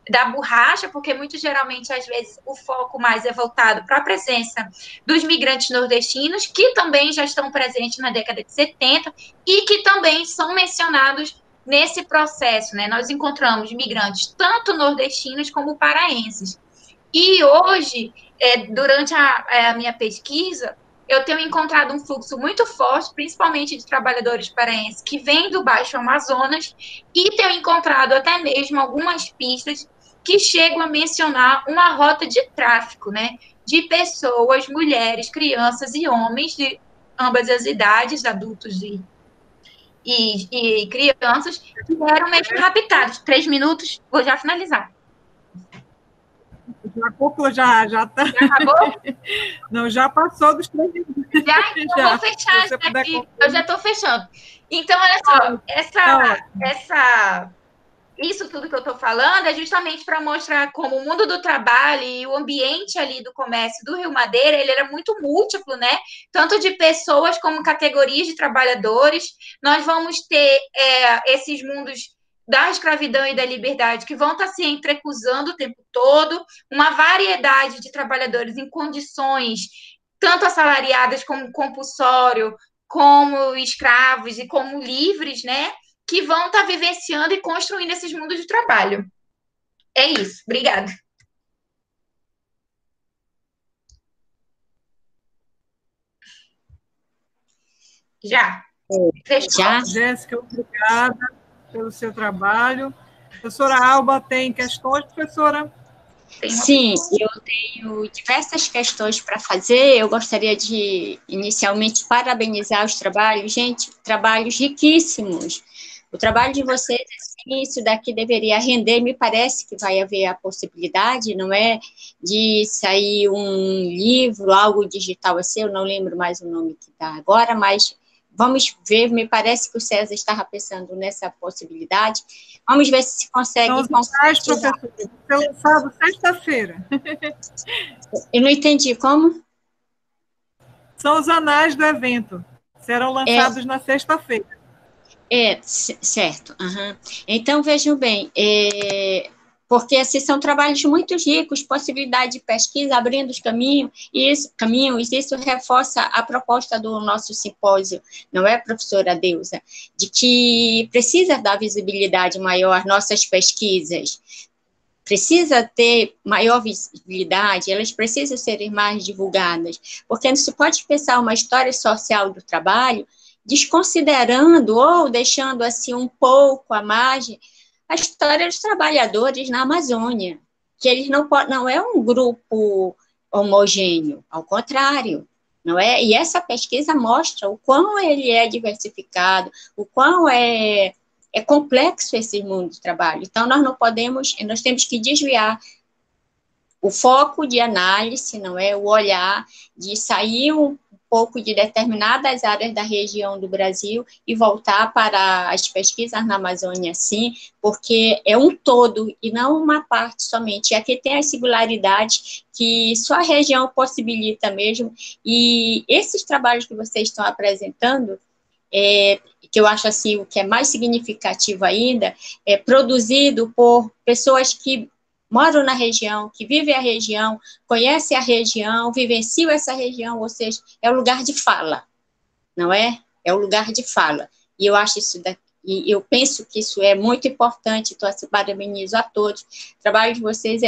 da borracha, porque muito geralmente, às vezes, o foco mais é voltado para a presença dos migrantes nordestinos, que também já estão presentes na década de 70 e que também são mencionados nesse processo, né? Nós encontramos migrantes tanto nordestinos como paraenses. E hoje, durante a minha pesquisa, eu tenho encontrado um fluxo muito forte, principalmente de trabalhadores paraenses que vêm do Baixo Amazonas, e tenho encontrado até mesmo algumas pistas que chegam a mencionar uma rota de tráfico, né? De pessoas, mulheres, crianças e homens de ambas as idades, adultos e crianças, que eram mesmo raptados. 3 minutos, vou já finalizar. Já tá. Já acabou? Não, já passou dos 3 minutos. Então eu vou fechar isso aqui. Eu já estou fechando. Então, olha só, isso tudo que eu estou falando é justamente para mostrar como o mundo do trabalho e o ambiente ali do comércio do Rio Madeira, ele era muito múltiplo, né? Tanto de pessoas como categorias de trabalhadores. Nós vamos ter esses mundos da escravidão e da liberdade que vão estar se entrecruzando o tempo todo, uma variedade de trabalhadores em condições tanto assalariadas como compulsório, como escravos e como livres, né? Que vão estar vivenciando e construindo esses mundos de trabalho. É isso. Obrigada. Já. Já? Jéssica, obrigada pelo seu trabalho. Professora Alba, tem questões, professora? Sim, eu tenho diversas questões para fazer. Eu gostaria de, inicialmente, parabenizar os trabalhos. Gente, trabalhos riquíssimos. O trabalho de vocês, assim, isso daqui deveria render, me parece que vai haver a possibilidade, não é, de sair um livro, algo digital assim, eu não lembro mais o nome que está agora, mas vamos ver, me parece que o César estava pensando nessa possibilidade. Vamos ver se consegue... professor, foi lançado sexta-feira. Eu não entendi, como? São os anais do evento. Serão lançados na sexta-feira. Certo. Uhum. Então, vejam bem, porque esses são trabalhos muito ricos, possibilidade de pesquisa, abrindo os caminhos, isso reforça a proposta do nosso simpósio, não é, professora Deusa? De que precisa dar visibilidade maior às nossas pesquisas, precisa ter maior visibilidade, elas precisam ser mais divulgadas, porque não se pode pensar uma história social do trabalho desconsiderando ou deixando assim um pouco à margem a história dos trabalhadores na Amazônia, que eles não é um grupo homogêneo, ao contrário, não é? E essa pesquisa mostra o quão ele é diversificado, o quão é complexo esse mundo do trabalho. Então, nós temos que desviar o foco de análise, não é? O olhar de sair um pouco de determinadas áreas da região do Brasil e voltar para as pesquisas na Amazônia, sim, porque é um todo e não uma parte somente. E aqui tem as singularidades que só a região possibilita mesmo, e esses trabalhos que vocês estão apresentando, que eu acho assim, o que é mais significativo ainda, é produzido por pessoas que moram na região, que vivem a região, conhecem a região, vivenciam essa região, ou seja, é o lugar de fala, não é? É o lugar de fala. E eu acho isso daqui, e eu penso que isso é muito importante, então eu parabenizo a todos. O trabalho de vocês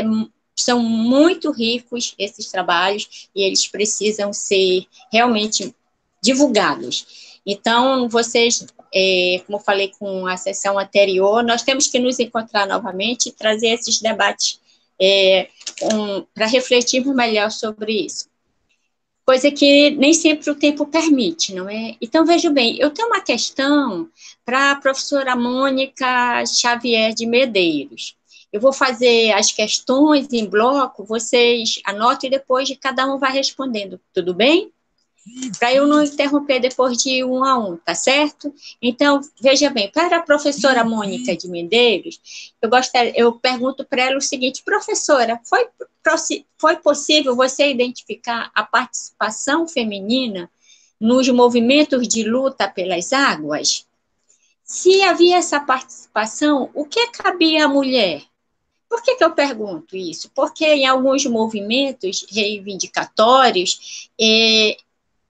são muito ricos, esses trabalhos, e eles precisam ser realmente divulgados. Então, vocês, como eu falei com a sessão anterior, nós temos que nos encontrar novamente e trazer esses debates para refletirmos melhor sobre isso. Coisa que nem sempre o tempo permite, não é? Então, veja bem, eu tenho uma questão para a professora Mônica Xavier de Medeiros. Eu vou fazer as questões em bloco, vocês anotem e depois cada um vai respondendo, tudo bem? Para eu não interromper depois de um a um, tá certo? Então, veja bem, para a professora Mônica de Medeiros, eu pergunto para ela o seguinte: professora, foi possível você identificar a participação feminina nos movimentos de luta pelas águas? Se havia essa participação, o que cabia à mulher? Por que eu pergunto isso? Porque em alguns movimentos reivindicatórios,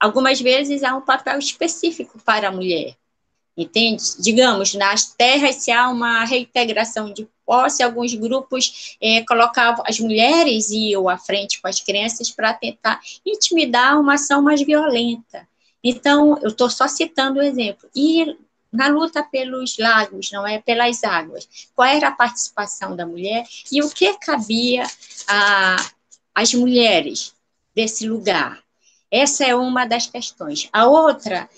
algumas vezes há um papel específico para a mulher, entende? Digamos, nas terras, se há uma reintegração de posse, alguns grupos colocavam, as mulheres iam à frente com as crianças para tentar intimidar uma ação mais violenta. Então, eu estou só citando o exemplo. E na luta pelos lagos, não é? Pelas águas, qual era a participação da mulher e o que cabia às mulheres desse lugar? Essa é uma das questões. A outra,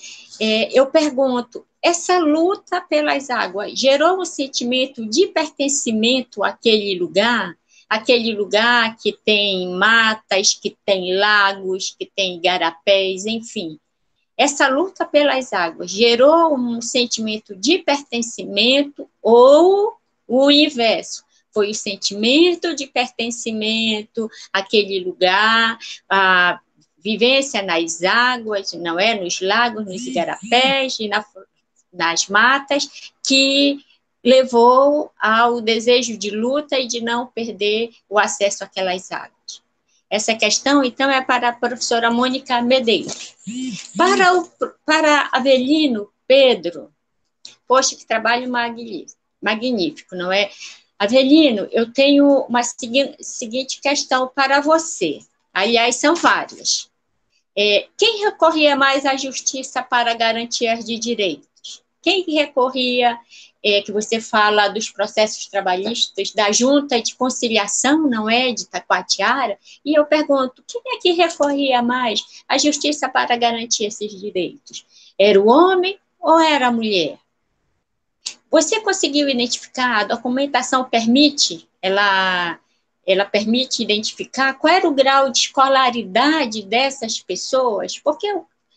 eu pergunto, essa luta pelas águas gerou um sentimento de pertencimento àquele lugar que tem matas, que tem lagos, que tem igarapés, enfim. Essa luta pelas águas gerou um sentimento de pertencimento ou o inverso? Foi o sentimento de pertencimento àquele lugar, a vivência nas águas, não é? Nos lagos, nos igarapés e nas matas, que levou ao desejo de luta e de não perder o acesso àquelas águas. Essa questão, então, é para a professora Mônica Medeiros. Para Avelino Pedro, poxa, que trabalho magnífico, não é? Avelino, eu tenho uma seguinte questão para você. Aliás, são várias. Quem recorria mais à justiça para garantias de direitos? Quem recorria, que você fala dos processos trabalhistas, da junta de conciliação, não é, de Taquatiara? E eu pergunto, quem é que recorria mais à justiça para garantir esses direitos? Era o homem ou era a mulher? Você conseguiu identificar, a documentação permite, ela permite identificar qual era o grau de escolaridade dessas pessoas? Porque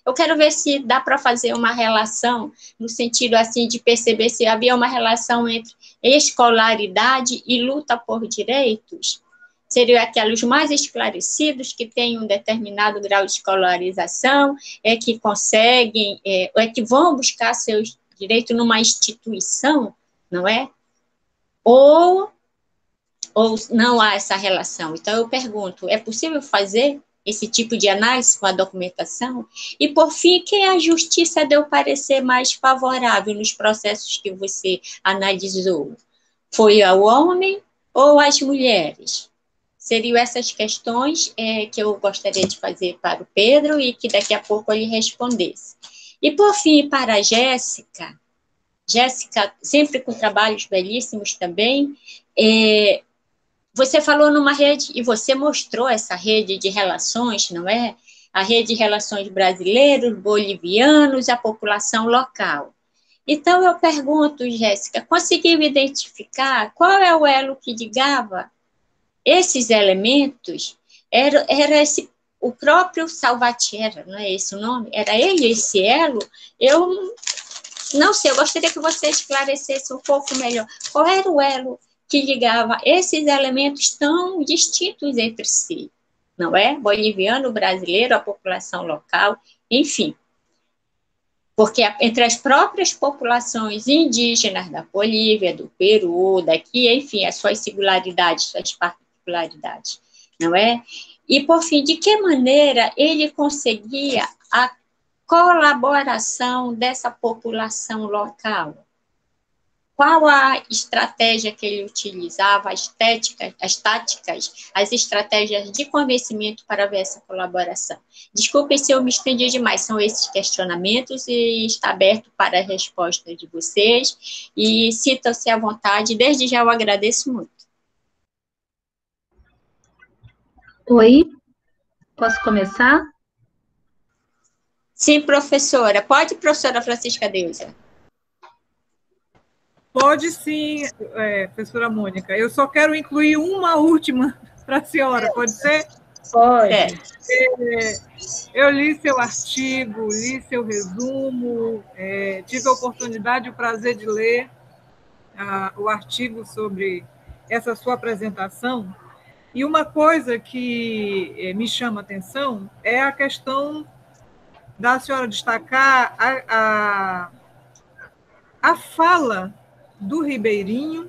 eu quero ver se dá para fazer uma relação, no sentido assim de perceber se havia uma relação entre escolaridade e luta por direitos. Seriam aqueles mais esclarecidos, que têm um determinado grau de escolarização, que conseguem, que vão buscar seus direitos numa instituição, não é? Ou não há essa relação. Então, eu pergunto, é possível fazer esse tipo de análise com a documentação? E, por fim, quem a justiça deu parecer mais favorável nos processos que você analisou? Foi o homem ou as mulheres? Seriam essas questões que eu gostaria de fazer para o Pedro e que daqui a pouco ele respondesse. E, por fim, para a Jéssica, sempre com trabalhos belíssimos também, você falou numa rede, e você mostrou essa rede de relações, não é? A rede de relações brasileiros, bolivianos, a população local. Então, eu pergunto, Jéssica, conseguiu identificar qual é o elo que ligava esses elementos, era o próprio Salvatierra, não é esse o nome? Era ele, esse elo? Eu não sei, eu gostaria que você esclarecesse um pouco melhor. Qual era o elo que ligava esses elementos tão distintos entre si? Não é? Boliviano, brasileiro, a população local, enfim. Porque entre as próprias populações indígenas da Bolívia, do Peru, daqui, enfim, as suas singularidades, suas particularidades, não é? E, por fim, de que maneira ele conseguia a colaboração dessa população local? Qual a estratégia que ele utilizava, as táticas, as estratégias de convencimento para ver essa colaboração? Desculpem se eu me estendi demais, são esses questionamentos e está aberto para a resposta de vocês. E sintam-se à vontade, desde já eu agradeço muito. Oi, posso começar? Sim, professora. Pode, professora Francisca Deusa? Pode sim, professora Mônica. Eu só quero incluir uma última para a senhora, pode ser? Pode. Eu li seu artigo, li seu resumo, tive a oportunidade e o prazer de ler o artigo sobre essa sua apresentação. E uma coisa que me chama a atenção é a questão da senhora destacar a fala do Ribeirinho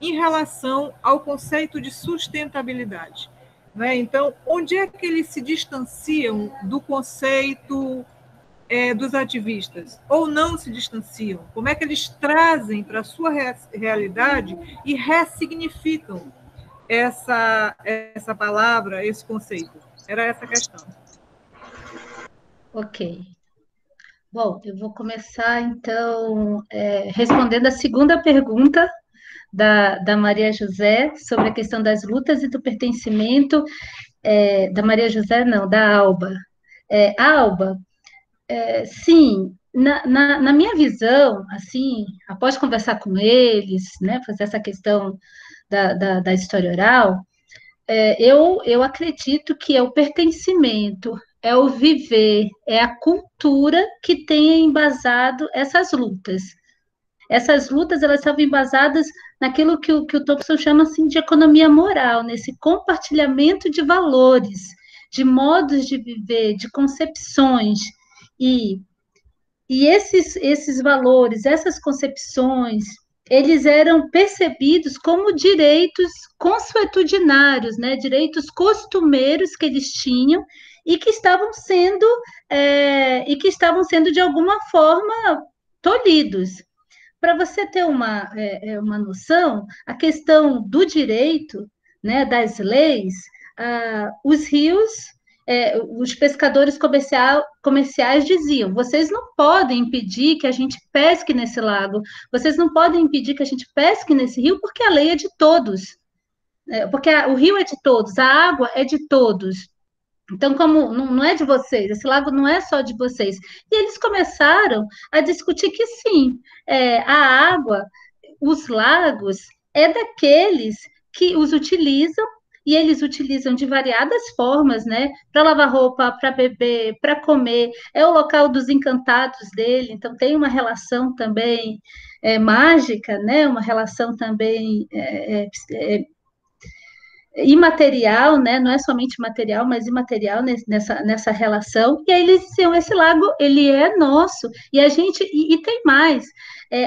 em relação ao conceito de sustentabilidade. Né? Então, onde é que eles se distanciam do conceito dos ativistas? Ou não se distanciam? Como é que eles trazem para a sua realidade e ressignificam essa palavra, esse conceito? Era essa a questão. Ok. Bom, eu vou começar, então, respondendo a segunda pergunta da Maria José sobre a questão das lutas e do pertencimento, da Maria José, não, da Alba. Alba, sim, na minha visão, assim, após conversar com eles, né, fazer essa questão da história oral, eu acredito que é o pertencimento, é o viver, é a cultura que tenha embasado essas lutas. Essas lutas, elas estavam embasadas naquilo que o Thompson chama assim, de economia moral, nesse compartilhamento de valores, de modos de viver, de concepções. E esses valores, essas concepções, eles eram percebidos como direitos consuetudinários, né? Direitos costumeiros que eles tinham e que estavam sendo de alguma forma tolhidos. Para você ter uma noção, a questão do direito, né, das leis, os rios, os pescadores comerciais diziam: vocês não podem impedir que a gente pesque nesse lago, vocês não podem impedir que a gente pesque nesse rio, porque a lei é de todos, porque o rio é de todos, a água é de todos. Então, como não é de vocês, esse lago não é só de vocês. E eles começaram a discutir que sim, a água, os lagos, é daqueles que os utilizam, e eles utilizam de variadas formas, né? Para lavar roupa, para beber, para comer, é o local dos encantados dele, então tem uma relação também mágica, né? Uma relação também imaterial, né? Não é somente material, mas imaterial nessa relação. E aí eles diziam: esse lago, ele é nosso. E a gente, e tem mais,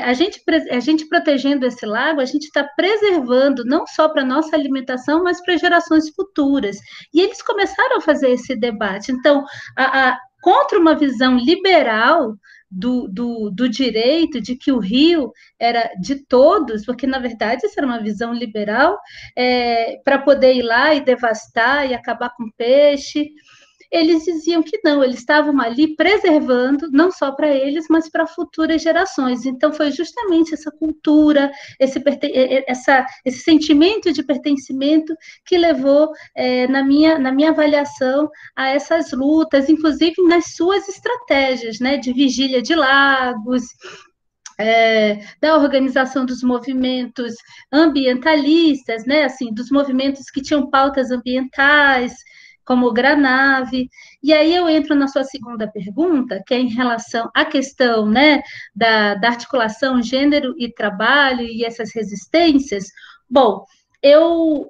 a gente protegendo esse lago, a gente está preservando não só para nossa alimentação, mas para gerações futuras. E eles começaram a fazer esse debate. Então, contra uma visão liberal do direito, de que o rio era de todos, porque, na verdade, isso era uma visão liberal, para poder ir lá e devastar e acabar com o peixe. Eles diziam que não, eles estavam ali preservando, não só para eles, mas para futuras gerações. Então, foi justamente essa cultura, esse sentimento de pertencimento que levou, na minha avaliação, a essas lutas, inclusive nas suas estratégias, né, de vigília de lagos, da organização dos movimentos ambientalistas, né, assim, dos movimentos que tinham pautas ambientais, como o Granave. E aí eu entro na sua segunda pergunta, que é em relação à questão, né, da articulação gênero e trabalho e essas resistências. Bom,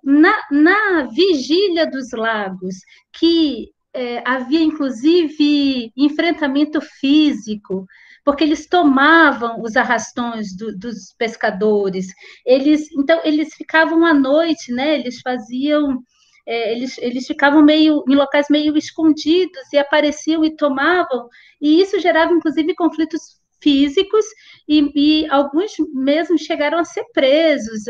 na Vigília dos Lagos, que havia, inclusive, enfrentamento físico, porque eles tomavam os arrastões dos pescadores, então, eles ficavam à noite, né, eles faziam... eles ficavam em locais meio escondidos e apareciam e tomavam, e isso gerava, inclusive, conflitos físicos, e alguns mesmo chegaram a ser presos,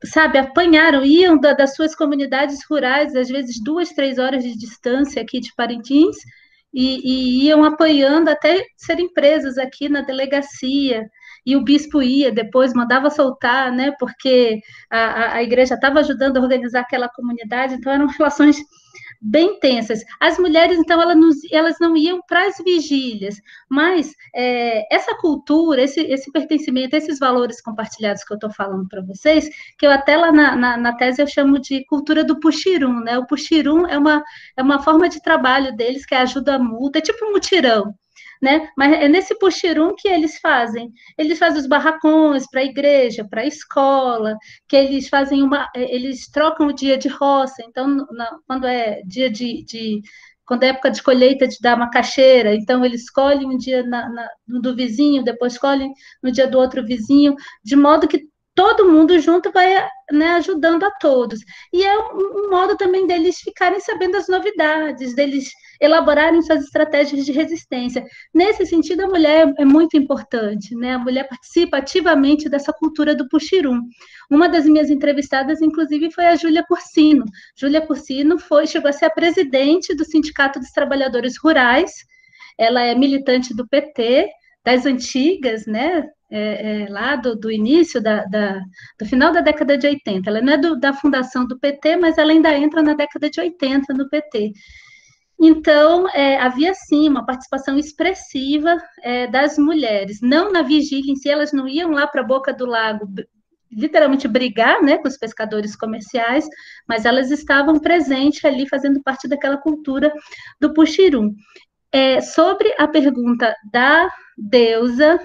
sabe, apanharam, iam das suas comunidades rurais, às vezes 2, 3 horas de distância aqui de Parintins, e iam apanhando até serem presos aqui na delegacia, e o bispo ia, depois mandava soltar, né, porque a igreja estava ajudando a organizar aquela comunidade, então eram relações bem tensas. As mulheres, então, elas não iam para as vigílias, mas essa cultura, esse pertencimento, esses valores compartilhados que eu estou falando para vocês, que eu até lá na tese eu chamo de cultura do puxirum, né? O puxirum é uma forma de trabalho deles, que é ajuda mútua, é tipo um mutirão, né? Mas é nesse puxirum que eles fazem os barracões para a igreja, para a escola, que eles fazem eles trocam o dia de roça, então, quando é dia quando é época de colheita de dar macaxeira, então eles escolhem um dia do vizinho, depois escolhem no dia do outro vizinho, de modo que todo mundo junto vai, né, ajudando a todos. E é um modo também deles ficarem sabendo das novidades, deles elaborarem suas estratégias de resistência. Nesse sentido, a mulher é muito importante, né? A mulher participa ativamente dessa cultura do puxirum. Uma das minhas entrevistadas, inclusive, foi a Júlia Cursino. Júlia Cursino chegou a ser a presidente do Sindicato dos Trabalhadores Rurais, ela é militante do PT, das antigas, né? Lá do início, do final da década de 80. Ela não é da fundação do PT, mas ela ainda entra na década de 80 no PT. Então, havia, sim, uma participação expressiva das mulheres, não na vigília em si, elas não iam lá para a boca do lago, literalmente brigar, né, com os pescadores comerciais, mas elas estavam presentes ali, fazendo parte daquela cultura do puxirum. Sobre a pergunta da Deusa,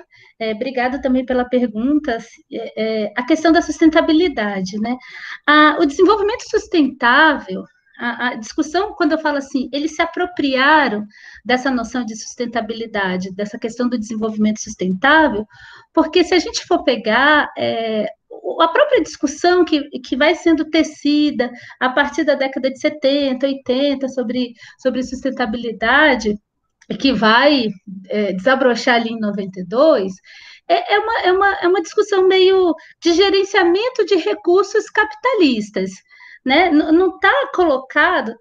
obrigada também pela pergunta, a questão da sustentabilidade, né? O desenvolvimento sustentável, a discussão, quando eu falo assim, eles se apropriaram dessa noção de sustentabilidade, dessa questão do desenvolvimento sustentável, porque se a gente for pegar a própria discussão que vai sendo tecida a partir da década de 70, 80, sobre sustentabilidade, que vai desabrochar ali em 92, é uma discussão meio de gerenciamento de recursos capitalistas, né? Não está colocado,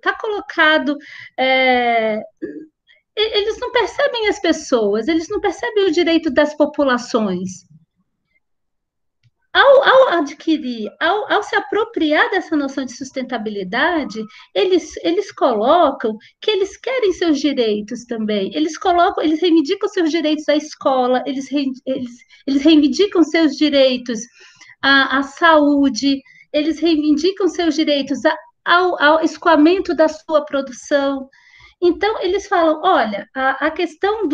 eles não percebem as pessoas, eles não percebem o direito das populações. Ao adquirir, ao se apropriar dessa noção de sustentabilidade, eles colocam que eles querem seus direitos também. Eles reivindicam seus direitos à escola, eles reivindicam seus direitos à saúde, eles reivindicam seus direitos ao escoamento da sua produção. Então, eles falam, olha, a questão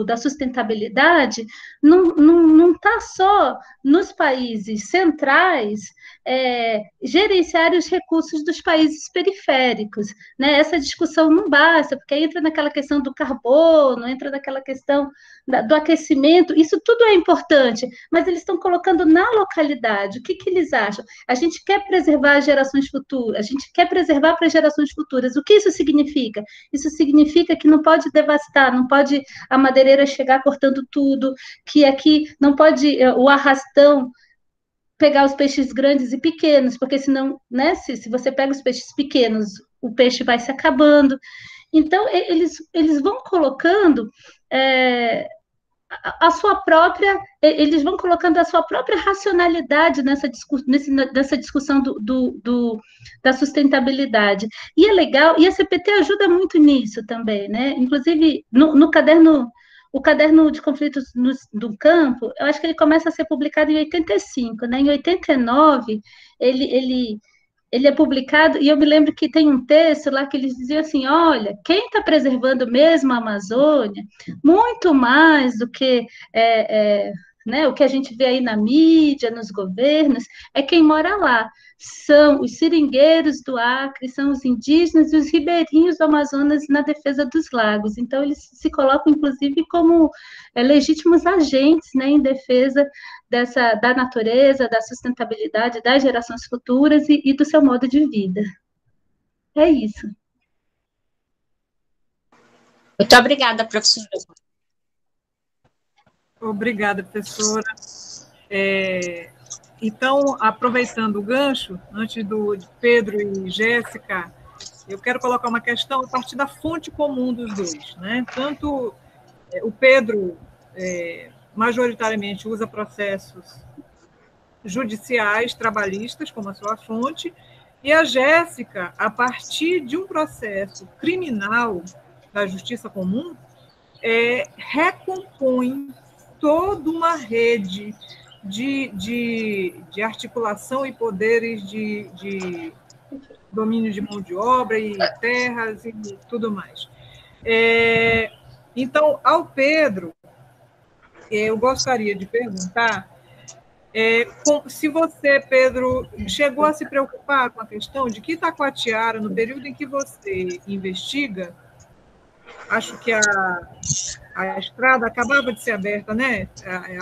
da sustentabilidade não está só nos países centrais gerenciar os recursos dos países periféricos, né? Essa discussão não basta, porque entra naquela questão do carbono, entra naquela questão do aquecimento, isso tudo é importante, mas eles estão colocando na localidade. O que eles acham? A gente quer preservar as gerações futuras, a gente quer preservar para as gerações futuras. O que isso significa? Isso significa que não pode devastar, não pode a madeireira chegar cortando tudo, que aqui não pode o arrastão pegar os peixes grandes e pequenos, porque senão, né, se você pega os peixes pequenos, o peixe vai se acabando. Então, eles vão colocando eles vão colocando a sua própria racionalidade nessa discussão da sustentabilidade. E é legal, e a CPT ajuda muito nisso também, né? Inclusive, no caderno o Caderno de Conflitos do Campo, eu acho que ele começa a ser publicado em 85, né? Em 89, ele é publicado, e eu me lembro que tem um texto lá que eles diziam assim, olha, quem está preservando mesmo a Amazônia, muito mais do que né, o que a gente vê aí na mídia, nos governos, é quem mora lá. São os seringueiros do Acre, são os indígenas e os ribeirinhos do Amazonas na defesa dos lagos. Então, eles se colocam, inclusive, como legítimos agentes, né, em defesa da natureza, da sustentabilidade das gerações futuras e do seu modo de vida. É isso. Muito obrigada, professora. Obrigada, professora. Então, aproveitando o gancho, antes de Pedro e Jéssica, eu quero colocar uma questão a partir da fonte comum dos dois, né? Tanto o Pedro majoritariamente usa processos judiciais, trabalhistas, como a sua fonte, e a Jéssica, a partir de um processo criminal da justiça comum, recompõe toda uma rede de articulação e poderes de domínio de mão de obra e terras e tudo mais. Então, ao Pedro, eu gostaria de perguntar se você, Pedro, chegou a se preocupar com a questão de que Itacoatiara, no período em que você investiga, acho que a estrada acabava de ser aberta, né?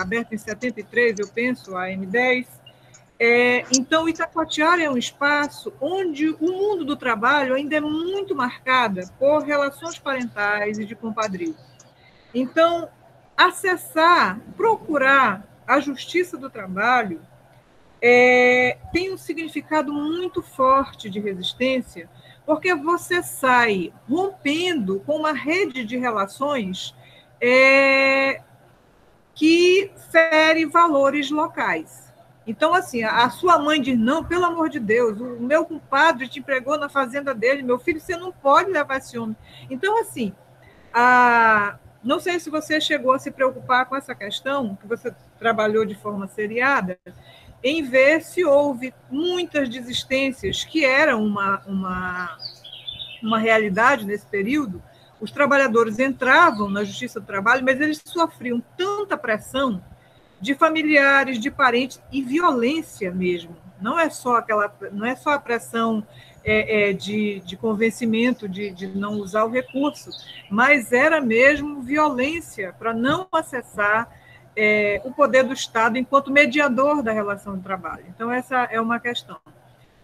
Aberta em 73, eu penso, a M10. Então, Itacoatiara é um espaço onde o mundo do trabalho ainda é muito marcado por relações parentais e de compadrio. Então, procurar a justiça do trabalho tem um significado muito forte de resistência, porque você sai rompendo com uma rede de relações que fere valores locais. Então, assim, a sua mãe diz, não, pelo amor de Deus, o meu compadre te empregou na fazenda dele, meu filho, você não pode levar esse homem. Então, assim, não sei se você chegou a se preocupar com essa questão, que você trabalhou de forma seriada, em ver se houve muitas desistências, que era uma realidade nesse período. Os trabalhadores entravam na Justiça do Trabalho, mas eles sofriam tanta pressão de familiares, de parentes e violência mesmo. Não é só a pressão de convencimento de não usar o recurso, mas era mesmo violência para não acessar o poder do Estado enquanto mediador da relação de trabalho. Então, essa é uma questão.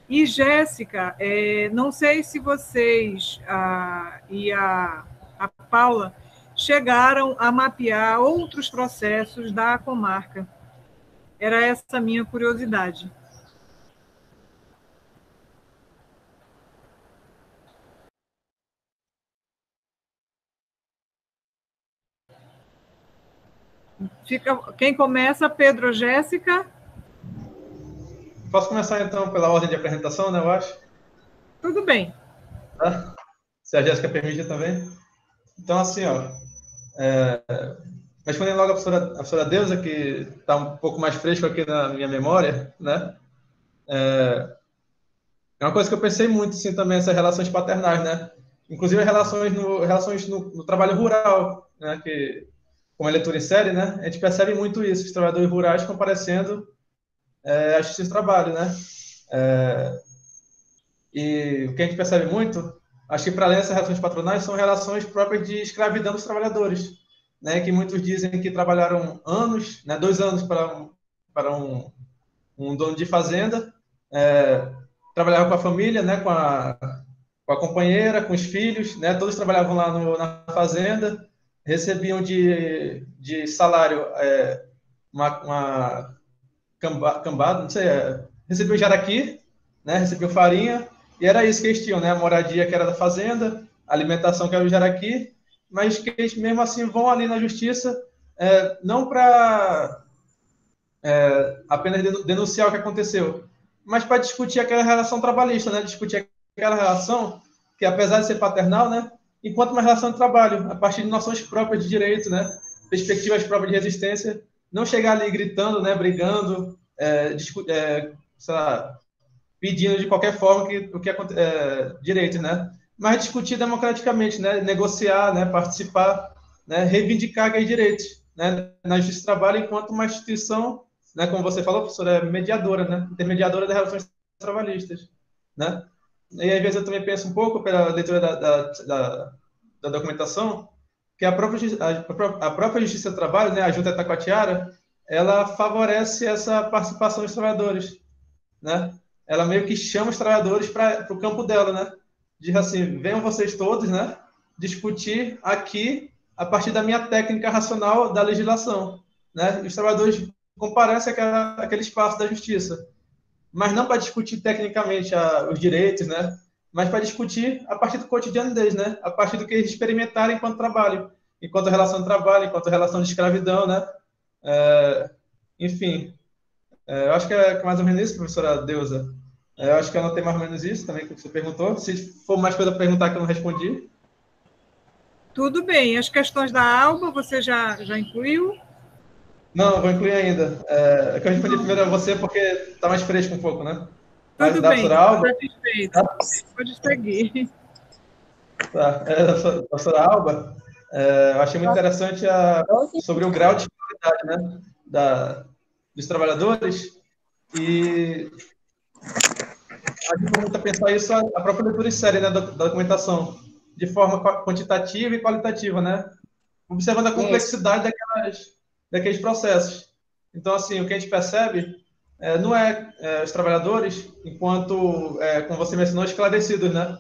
E, Jéssica, não sei se vocês e a Paula chegaram a mapear outros processos da comarca. Era essa a minha curiosidade. Quem começa? Pedro ou Jéssica? Posso começar, então, pela ordem de apresentação, né, eu acho? Tudo bem. Tá? Se a Jéssica permite também. Então, assim, respondendo logo a professora Deusa, que está um pouco mais fresco aqui na minha memória, né? É uma coisa que eu pensei muito, sim, também, essas relações paternais, né? Inclusive, relações no trabalho rural, né? Que, como é leitura em série, né? A gente percebe muito isso, os trabalhadores rurais comparecendo à justiça do trabalho, né? E o que a gente percebe muito, acho que para além dessas relações patronais, são relações próprias de escravidão dos trabalhadores, né? Que muitos dizem que trabalharam anos, né? 2 anos para um dono de fazenda, trabalhavam com a família, né? Com a companheira, com os filhos, né? Todos trabalhavam lá na fazenda, recebiam de salário uma cambada, não sei, recebiam jaraqui, né? Recebiam farinha, e era isso que eles tinham, né? A moradia que era da fazenda, a alimentação que era o jaraqui, mas que eles mesmo assim vão ali na justiça, não para apenas denunciar o que aconteceu, mas para discutir aquela relação trabalhista, né? Discutir aquela relação que, apesar de ser paternal, né? Enquanto uma relação de trabalho, a partir de noções próprias de direito, né? perspectivas próprias de resistência, não chegar ali gritando, né, brigando, sei lá, pedindo de qualquer forma direitos, né? Mas discutir democraticamente, né? Negociar, né? Participar, né? Reivindicar aqueles direitos, né? Na Justiça do Trabalho, enquanto uma instituição, né? Como você falou, professora, é mediadora, né? Intermediadora das relações trabalhistas, né? E às vezes eu também penso um pouco pela leitura da documentação que a própria Justiça do Trabalho, né? A Junta Taquatiara, ela favorece essa participação dos trabalhadores, né? Ela meio que chama os trabalhadores para o campo dela, né? Diz assim, venham vocês todos, né? Discutir aqui a partir da minha técnica racional da legislação, né? E os trabalhadores comparecem àquele espaço da justiça, mas não para discutir tecnicamente os direitos, né? Mas para discutir a partir do cotidiano deles, né? A partir do que eles experimentarem enquanto trabalho, enquanto relação de trabalho, enquanto relação de escravidão, né? Enfim, eu acho que é mais ou menos isso, professora Deusa. Eu acho que eu anotei mais ou menos isso também que você perguntou. Se for mais coisa para perguntar que eu não respondi. Tudo bem. As questões da Alba você já incluiu? Não, vou incluir ainda. É que eu respondi primeiro a você porque está mais fresco um pouco, né? Tudo bem, satisfeito. Pode seguir. Tá. Professora Alba, eu achei muito interessante sobre o grau de escolaridade, né, dos trabalhadores, e ajuda muito a pensar isso a própria leitura em série, né, da documentação, de forma quantitativa e qualitativa, né, observando a complexidade daqueles processos. Então, assim, o que a gente percebe não os trabalhadores, enquanto, como você mencionou, esclarecidos, né,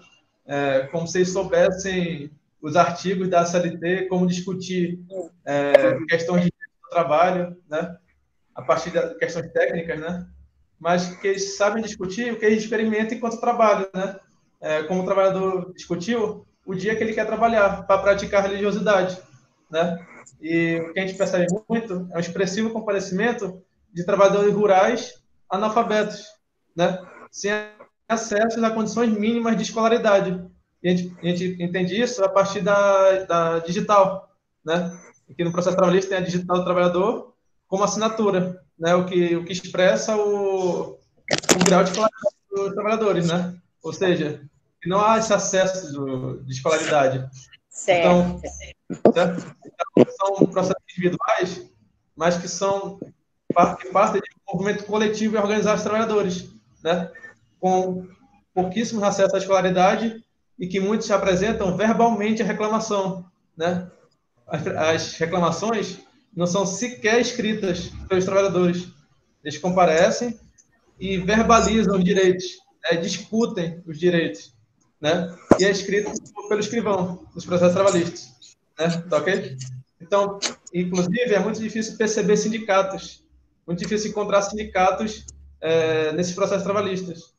como se eles soubessem os artigos da CLT, como discutir questões de trabalho, né, a partir de questões técnicas, né, mas que eles sabem discutir o que eles experimentam enquanto trabalham, né, como o trabalhador discutiu o dia que ele quer trabalhar para praticar religiosidade, né, e o que a gente percebe muito é um expressivo comparecimento de trabalhadores rurais analfabetos, né, sem acesso a condições mínimas de escolaridade. E a gente entende isso a partir da digital, né? Aqui no processo trabalhista tem a digital do trabalhador como assinatura, né? O que expressa o grau de escolaridade dos trabalhadores, né? Ou seja, que não há esse acesso de escolaridade. Certo. Então, são processos individuais, mas que são parte de um movimento coletivo e organizado dos trabalhadores, né? Com pouquíssimos acessos à escolaridade e que muitos apresentam verbalmente a reclamação, né? As reclamações não são sequer escritas pelos trabalhadores. Eles comparecem e verbalizam os direitos, né? Discutem os direitos, né? E é escrito pelo escrivão dos processos trabalhistas, né? Tá ok? Então, inclusive, é muito difícil perceber sindicatos, muito difícil encontrar sindicatos nesses processos trabalhistas,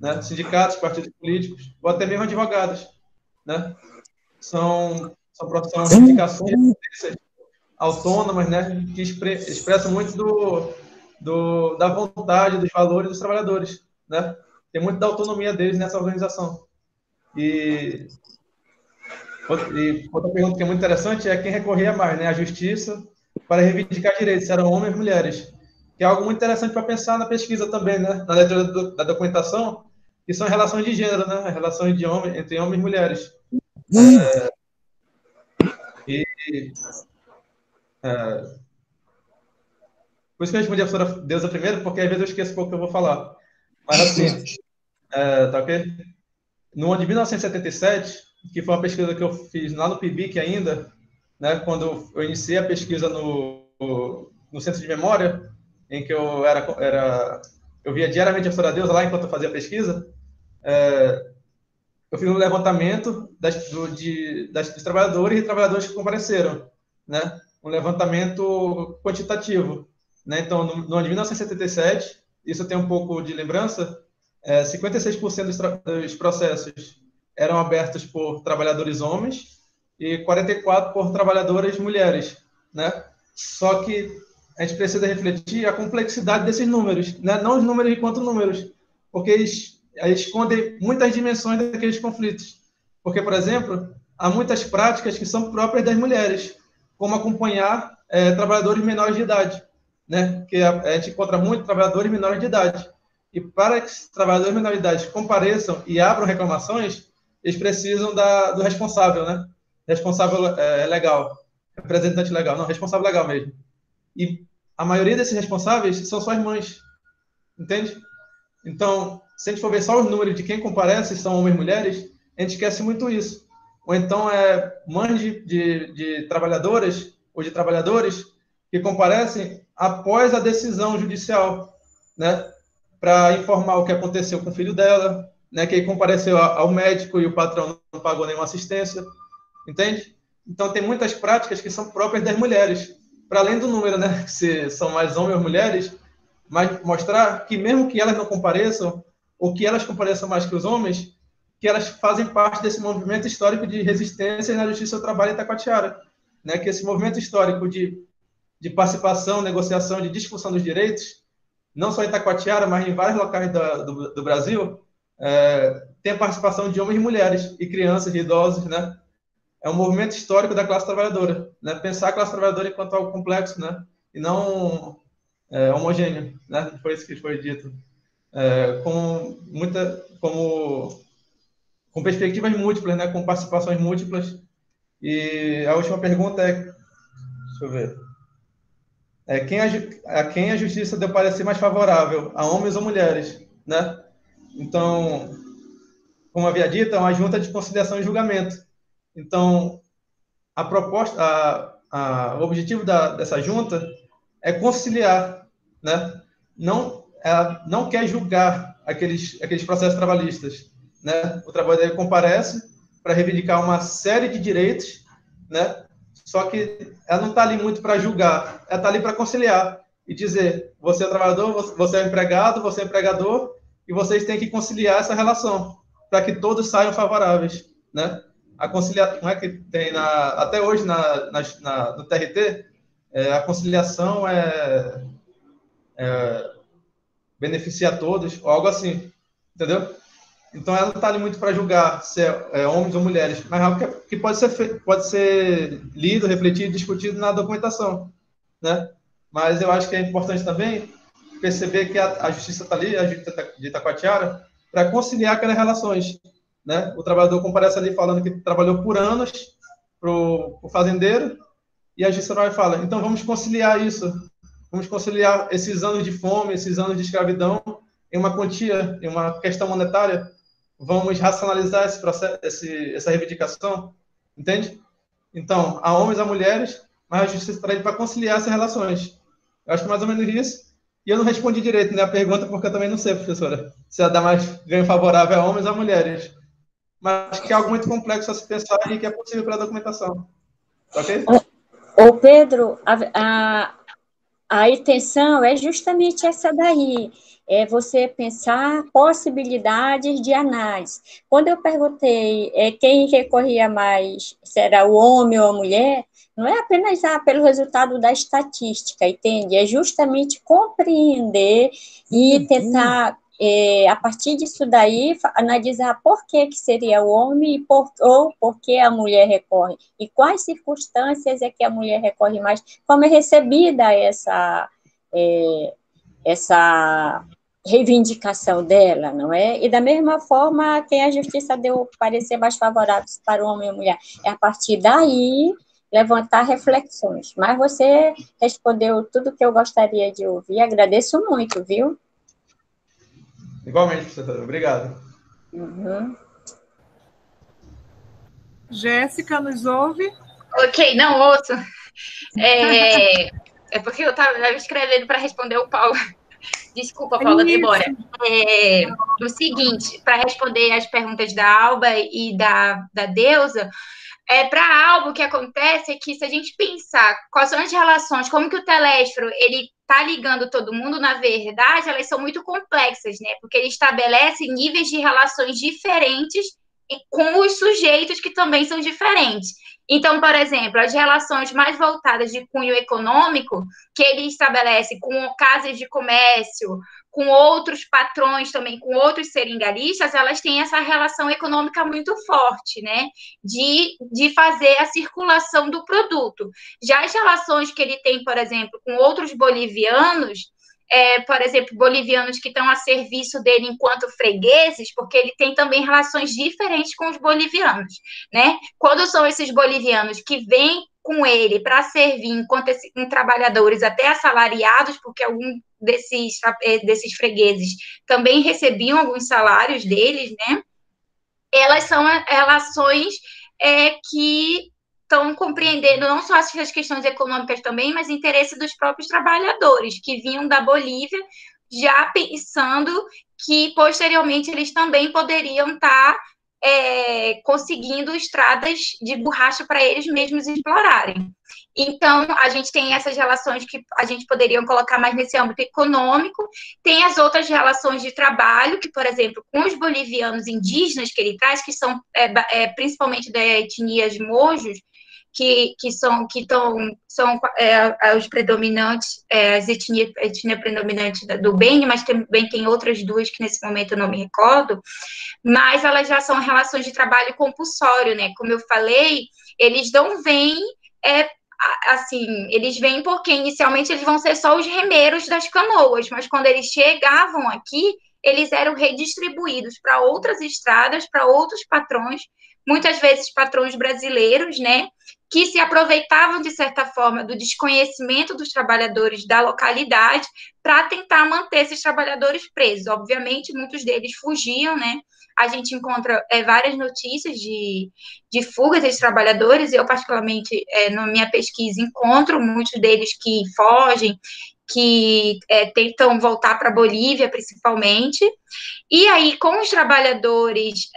né? Sindicatos, partidos políticos, ou até mesmo advogados, né? São reivindicações autônomas, né? Que expressam muito da vontade, dos valores dos trabalhadores, né? Tem muito da autonomia deles nessa organização. E outra pergunta que é muito interessante é quem recorria mais, né? A justiça para reivindicar direitos, se eram homens ou mulheres. Que é algo muito interessante para pensar na pesquisa também, né? Na leitura da documentação, que são relações de gênero, né? Relações entre homens e mulheres. Por isso que eu respondi a professora Deusa primeiro, porque às vezes eu esqueço um pouco o que eu vou falar. Mas assim, tá ok? No ano de 1977, que foi uma pesquisa que eu fiz lá no PIBIC ainda, né? Quando eu iniciei a pesquisa no Centro de Memória, em que eu via diariamente a professora Deusa lá enquanto eu fazia a pesquisa, eu fiz um levantamento dos trabalhadores e trabalhadoras que compareceram, né? Um levantamento quantitativo, né? Então, no ano de 1977, isso eu tenho um pouco de lembrança, 56% dos processos eram abertos por trabalhadores homens e 44% por trabalhadoras mulheres, né? Só que a gente precisa refletir a complexidade desses números, né? Não os números enquanto números, porque eles escondem muitas dimensões daqueles conflitos. Porque, por exemplo, há muitas práticas que são próprias das mulheres, como acompanhar trabalhadores menores de idade, né? Que a gente encontra muito trabalhadores menores de idade. E para que esses trabalhadores menores de idade compareçam e abram reclamações, eles precisam do responsável, né? Responsável legal, representante legal, não, responsável legal mesmo. E a maioria desses responsáveis são suas mães, entende? Então, se a gente for ver só os números de quem comparece, são homens e mulheres, a gente esquece muito isso. Ou então, mães de trabalhadoras ou de trabalhadores que comparecem após a decisão judicial, né? Para informar o que aconteceu com o filho dela, né? Que compareceu ao médico e o patrão não pagou nenhuma assistência, entende? Então, tem muitas práticas que são próprias das mulheres, para além do número, né? Se são mais homens ou mulheres, mas mostrar que mesmo que elas não compareçam, ou que elas compareçam mais que os homens, que elas fazem parte desse movimento histórico de resistência na justiça do trabalho em Itacoatiara, né? Que esse movimento histórico de participação, negociação, de discussão dos direitos, não só em Itacoatiara, mas em vários locais do Brasil, tem a participação de homens e mulheres, e crianças, e idosos, né? É um movimento histórico da classe trabalhadora, né? Pensar a classe trabalhadora enquanto algo complexo, né? E não homogêneo, né? Foi isso que foi dito. Com perspectivas múltiplas, né? Com participações múltiplas. E a última pergunta deixa eu ver, quem a justiça deu parecer mais favorável, a homens ou mulheres, né? Então, como havia dito, é uma junta de conciliação e julgamento. Então, a proposta, o objetivo dessa junta é conciliar, né? Ela não quer julgar aqueles processos trabalhistas, né? O trabalhador comparece para reivindicar uma série de direitos, né? Só que ela não está ali muito para julgar, ela está ali para conciliar e dizer: você é trabalhador, você é empregado, você é empregador, e vocês têm que conciliar essa relação para que todos saiam favoráveis, né? A conciliação, não é que tem até hoje no TRT, a conciliação beneficia a todos, ou algo assim, entendeu? Então, ela não está ali muito para julgar se é homens ou mulheres, mas algo que pode ser lido, refletido, discutido na documentação, né? Mas eu acho que é importante também perceber que a justiça está ali, a justiça de Itacoatiara, para conciliar aquelas relações, né? O trabalhador comparece ali falando que trabalhou por anos para o fazendeiro, e a justiça vai falar: então vamos conciliar isso, vamos conciliar esses anos de fome, esses anos de escravidão em uma quantia, em uma questão monetária. Vamos racionalizar esse processo, essa reivindicação, entende? Então, há homens e há mulheres, mas a justiça está aí para conciliar essas relações. Eu acho que mais ou menos isso. E eu não respondi direito, né, a pergunta, porque eu também não sei, professora, se ela dá mais ganho favorável a homens ou a mulheres. Mas acho que é algo muito complexo a se pensar e que é possível pela documentação. Ok? Ô Pedro, a intenção é justamente essa daí, é você pensar possibilidades de análise. Quando eu perguntei quem recorria mais, se era o homem ou a mulher, não é apenas pelo resultado da estatística, entende? É justamente compreender e tentar, a partir disso daí, analisar por que seria o homem ou por que a mulher recorre, e quais circunstâncias é que a mulher recorre mais, como é recebida essa reivindicação dela, não é? E da mesma forma, quem a justiça deu parecer mais favorável para o homem e a mulher, é a partir daí levantar reflexões. Mas você respondeu tudo que eu gostaria de ouvir, agradeço muito, viu? Igualmente, professora. Obrigado. Uhum. Jéssica, nos ouve? Ok, não ouço. É porque eu estava escrevendo para responder o Paulo. Desculpa, Paula, demora. O seguinte, para responder as perguntas da Alba e da Deusa, para a Alba, o que acontece é que, se a gente pensar quais são as relações, como que o Telésforo ele está ligando todo mundo, na verdade, elas são muito complexas, né? Porque ele estabelece níveis de relações diferentes com os sujeitos que também são diferentes. Então, por exemplo, as relações mais voltadas de cunho econômico, que ele estabelece com casas de comércio, com outros patrões também, com outros seringaristas, elas têm essa relação econômica muito forte, né, de fazer a circulação do produto. Já as relações que ele tem, por exemplo, com outros bolivianos, por exemplo, bolivianos que estão a serviço dele enquanto fregueses, porque ele tem também relações diferentes com os bolivianos, né? Quando são esses bolivianos que vêm com ele para servir enquanto trabalhadores até assalariados, porque algum desses fregueses também recebiam alguns salários deles, né? Elas são relações que estão compreendendo não só as questões econômicas também, mas interesse dos próprios trabalhadores que vinham da Bolívia, já pensando que posteriormente eles também poderiam estar conseguindo estradas de borracha para eles mesmos explorarem. Então, a gente tem essas relações que a gente poderia colocar mais nesse âmbito econômico, tem as outras relações de trabalho, que, por exemplo, com os bolivianos indígenas que ele traz, que são principalmente da etnia mojos, que são os predominantes, as etnia predominante do Beni, mas também tem outras duas que nesse momento eu não me recordo, mas elas já são relações de trabalho compulsório, né? Como eu falei, eles não vêm, assim, eles vêm porque inicialmente eles vão ser só os remeiros das canoas, mas quando eles chegavam aqui, eles eram redistribuídos para outras estradas, para outros patrões, muitas vezes patrões brasileiros, né, que se aproveitavam, de certa forma, do desconhecimento dos trabalhadores da localidade para tentar manter esses trabalhadores presos. Obviamente, muitos deles fugiam, né? A gente encontra várias notícias de fuga desses trabalhadores, e eu, particularmente, na minha pesquisa, encontro muitos deles que fogem, que tentam voltar para a Bolívia, principalmente. E aí, com os trabalhadores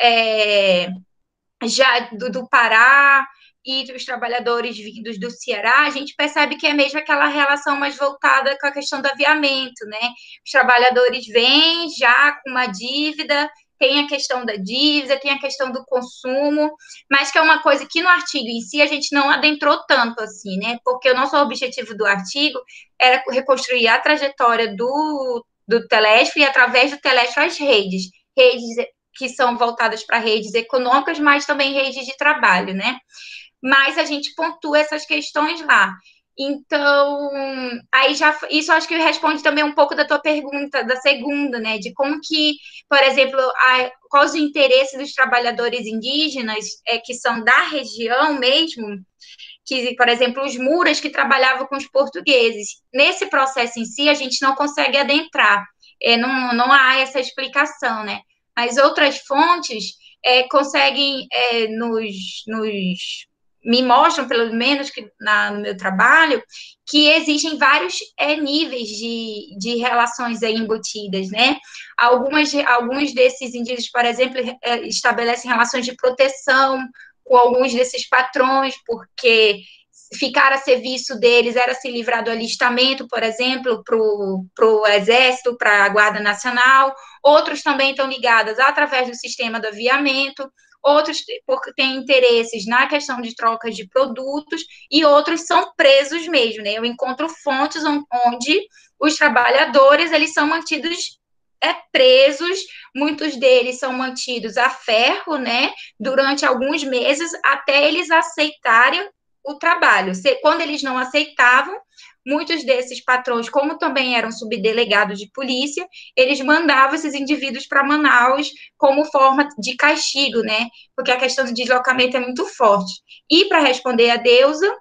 já do Pará e os trabalhadores vindos do Ceará, a gente percebe que é mesmo aquela relação mais voltada com a questão do aviamento, né? Os trabalhadores vêm já com uma dívida, tem a questão da dívida, tem a questão do consumo, mas que é uma coisa que no artigo em si a gente não adentrou tanto assim, né? Porque o nosso objetivo do artigo era reconstruir a trajetória do Telesfo e, através do Telesfo, as redes que são voltadas para redes econômicas, mas também redes de trabalho, né? Mas a gente pontua essas questões lá. Então, aí isso acho que responde também um pouco da tua pergunta, da segunda, né? De como que, por exemplo, quais os interesses dos trabalhadores indígenas, que são da região mesmo, que, por exemplo, os muras que trabalhavam com os portugueses. Nesse processo em si, a gente não consegue adentrar, não há essa explicação, né? Mas outras fontes conseguem me mostram, pelo menos que no meu trabalho, que existem vários níveis de relações aí embutidas, né? Alguns desses indígenas, por exemplo, estabelecem relações de proteção com alguns desses patrões, porque ficar a serviço deles era se livrar do alistamento, por exemplo, para o Exército, para a Guarda Nacional. Outros também estão ligados através do sistema do aviamento, outros porque têm interesses na questão de troca de produtos, e outros são presos mesmo, né? Eu encontro fontes onde os trabalhadores, eles são mantidos presos, muitos deles são mantidos a ferro, né? Durante alguns meses, até eles aceitarem o trabalho. Quando eles não aceitavam, muitos desses patrões, como também eram subdelegados de polícia, eles mandavam esses indivíduos para Manaus como forma de castigo, né? Porque a questão do deslocamento é muito forte. E, para responder a Deusa,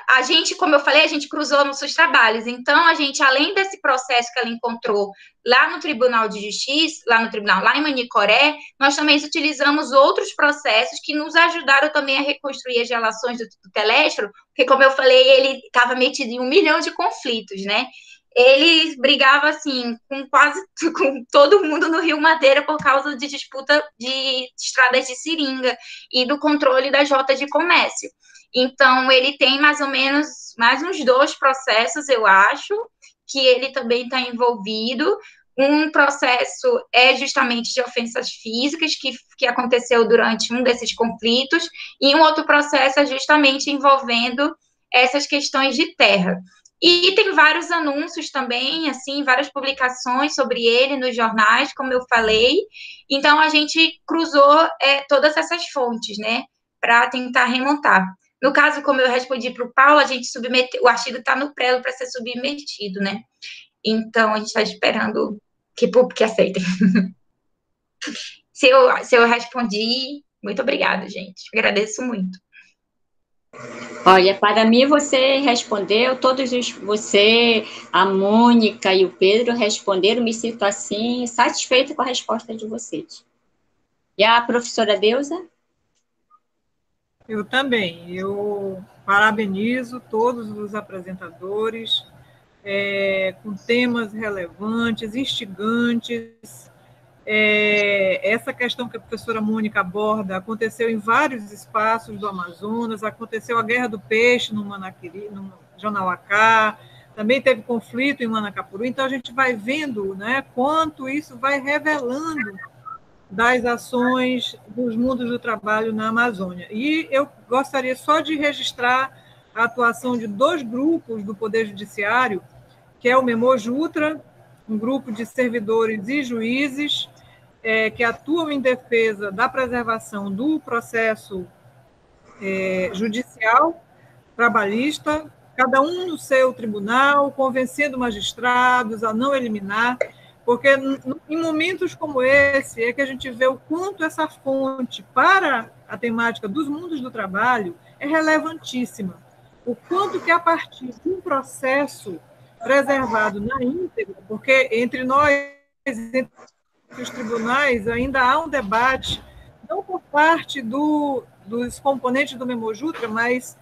a gente, como eu falei, a gente cruzou nossos trabalhos. Então, a gente, além desse processo que ela encontrou lá no Tribunal de Justiça, lá em Manicoré, nós também utilizamos outros processos que nos ajudaram também a reconstruir as relações do Telesforo, porque, como eu falei, ele estava metido em 1 milhão de conflitos, né? Ele brigava, assim, com todo mundo no Rio Madeira por causa de disputa de estradas de seringa e do controle das rotas de comércio. Então, ele tem mais ou menos mais uns 2 processos, eu acho, que ele também está envolvido. Um processo é justamente de ofensas físicas, que aconteceu durante um desses conflitos, e um outro processo é justamente envolvendo essas questões de terra. E tem vários anúncios também, assim, várias publicações sobre ele nos jornais, como eu falei. Então, a gente cruzou todas essas fontes, né, para tentar remontar. No caso, como eu respondi para o Paulo, a gente submeteu, o artigo está no prelo para ser submetido, né? Então, a gente está esperando que PUB aceitem. Se eu respondi, muito obrigada, gente. Agradeço muito. Olha, para mim você respondeu, você, a Mônica e o Pedro responderam, me sinto assim, satisfeita com a resposta de vocês. E a professora Deusa? Eu também. Eu parabenizo todos os apresentadores, com temas relevantes, instigantes. Essa questão que a professora Mônica aborda aconteceu em vários espaços do Amazonas, aconteceu a Guerra do Peixe no Manaquiri, no Jonauacá, também teve conflito em Manacapuru, então a gente vai vendo, né, quanto isso vai revelando das ações dos mundos do trabalho na Amazônia. E eu gostaria só de registrar a atuação de 2 grupos do Poder Judiciário, que é o Memojutra, um grupo de servidores e juízes que atuam em defesa da preservação do processo judicial, trabalhista, cada um no seu tribunal, convencendo magistrados a não eliminar, porque em momentos como esse é que a gente vê o quanto essa fonte para a temática dos mundos do trabalho é relevantíssima. O quanto que a partir de um processo preservado na íntegra, porque entre nós, entre os tribunais, ainda há um debate, não por parte dos componentes do Memojutra, mas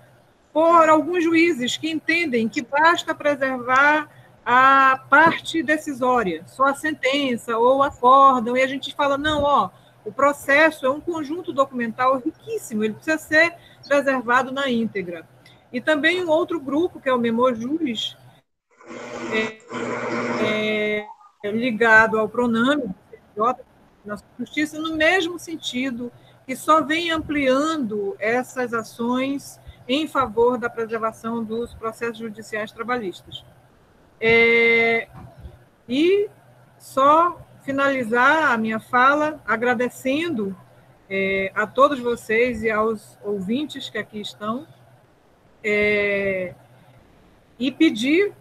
por alguns juízes que entendem que basta preservar a parte decisória, só a sentença ou o acórdão, e a gente fala, não, o processo é um conjunto documental riquíssimo, ele precisa ser preservado na íntegra. E também um outro grupo, que é o Memojus, ligado ao Proname, na Justiça, no mesmo sentido, que só vem ampliando essas ações em favor da preservação dos processos judiciais trabalhistas. E só finalizar a minha fala agradecendo a todos vocês e aos ouvintes que aqui estão, e pedir,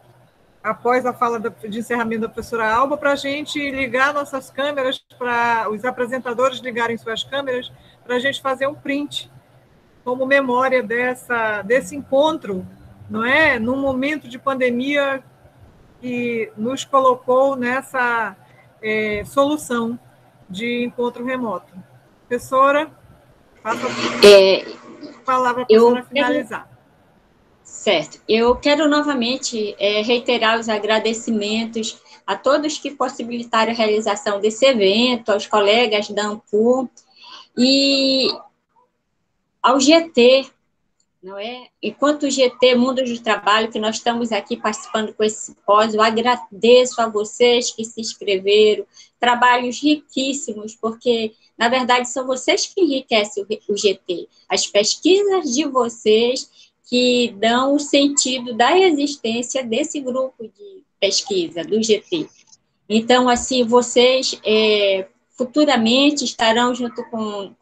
após a fala de encerramento da professora Alba, para a gente ligar nossas câmeras, para os apresentadores ligarem suas câmeras, para a gente fazer um print, como memória desse encontro, não é? Num momento de pandemia que nos colocou nessa solução de encontro remoto. Professora, passo a palavra para a professora finalizar. Certo. Eu quero novamente reiterar os agradecimentos a todos que possibilitaram a realização desse evento, aos colegas da AMPU e ao GT, não é? Enquanto o GT Mundo do Trabalho, que nós estamos aqui participando com esse simpósio, eu agradeço a vocês que se inscreveram, trabalhos riquíssimos, porque, na verdade, são vocês que enriquecem o GT, as pesquisas de vocês que dão o sentido da existência desse grupo de pesquisa, do GT. Então, assim, vocês futuramente estarão junto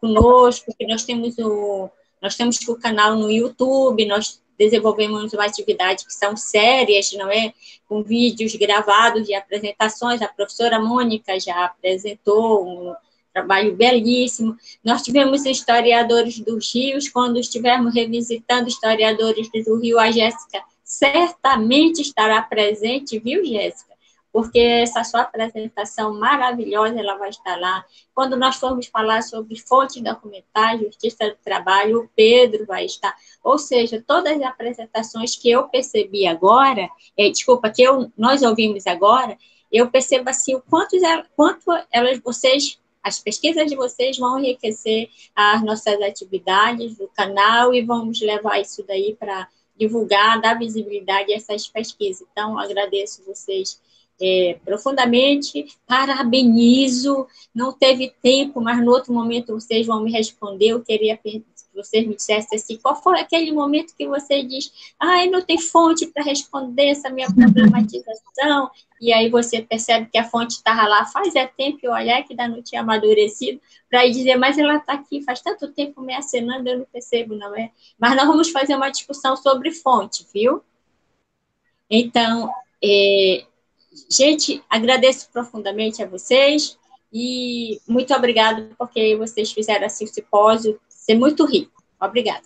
conosco, que nós temos o canal no YouTube, nós desenvolvemos uma atividade que são sérias, não é? Com vídeos gravados de apresentações, a professora Mônica já apresentou um trabalho belíssimo. Nós tivemos historiadores dos rios, quando estivermos revisitando historiadores do Rio, a Jéssica certamente estará presente, viu, Jéssica? Porque essa sua apresentação maravilhosa, ela vai estar lá. Quando nós formos falar sobre fontes documentais, justiça do trabalho, o Pedro vai estar. Ou seja, todas as apresentações que eu percebi agora, nós ouvimos agora, eu percebo assim, o quanto as pesquisas de vocês vão enriquecer as nossas atividades do canal e vamos levar isso daí para divulgar, dar visibilidade a essas pesquisas. Então, agradeço vocês profundamente, parabenizo, não teve tempo, mas no outro momento vocês vão me responder, eu queria que vocês me dissessem assim, qual foi aquele momento que você diz, não tem fonte para responder essa minha problematização, e aí você percebe que a fonte estava lá faz tempo, e olhar que ainda não tinha amadurecido, para dizer, mas ela está aqui, faz tanto tempo me acenando, eu não percebo, não é? Mas nós vamos fazer uma discussão sobre fonte, viu? Então, gente, agradeço profundamente a vocês, e muito obrigado, porque vocês fizeram assim o simpósio ser muito rico. Obrigada.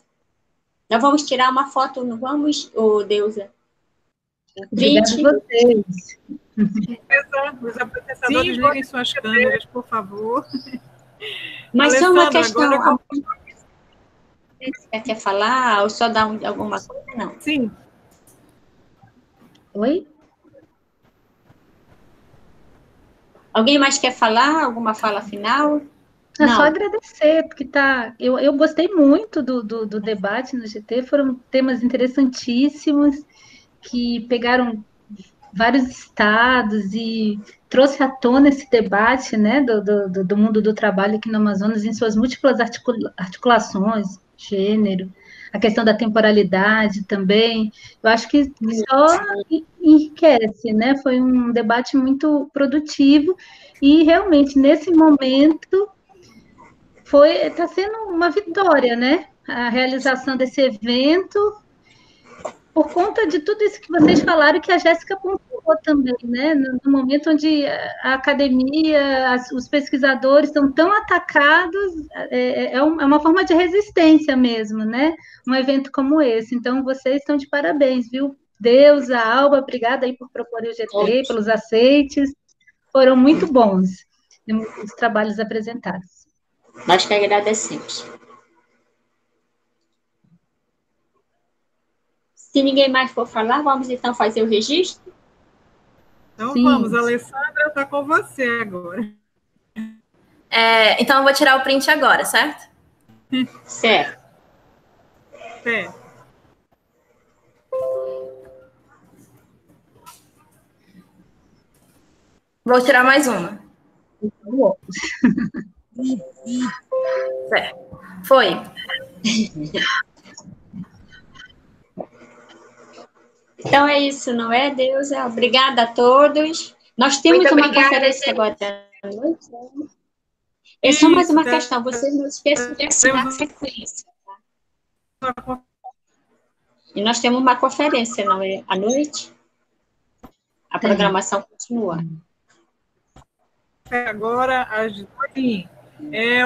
Nós vamos tirar uma foto, não vamos, Deusa? Obrigada a vocês. Os apresentadores, liguem suas câmeras, por favor. Mas Alessandra, só uma questão. Agora... Você quer falar ou só dar alguma coisa? Não. Sim. Oi? Alguém mais quer falar? Alguma fala final? É só agradecer, porque eu gostei muito do debate no GT, foram temas interessantíssimos, que pegaram vários estados e trouxe à tona esse debate, né, do mundo do trabalho aqui no Amazonas, em suas múltiplas articulações, gênero, a questão da temporalidade também. Eu acho que só enriquece, né? Foi um debate muito produtivo e, realmente, nesse momento, está sendo uma vitória, né? A realização desse evento, por conta de tudo isso que vocês falaram, que a Jéssica pontuou também, né? No momento onde a academia, os pesquisadores estão tão atacados, é uma forma de resistência mesmo, né? Um evento como esse. Então, vocês estão de parabéns, viu? Deusa, Alba, obrigada aí por propor o GT, pelos aceites. Foram muito bons os trabalhos apresentados. Nós que agradecemos. Se ninguém mais for falar, vamos então fazer o registro? Então vamos, a Alessandra está com você agora. Então eu vou tirar o print agora, certo? Certo. Vou tirar mais uma. Certo. Foi. Então é isso, não é, Deusa? Obrigada a todos. Nós temos uma conferência agora à noite. É só mais uma questão, vocês não esqueçam de assinar a frequência. Tá? E nós temos uma conferência, não é? À noite. A programação continua. Agora,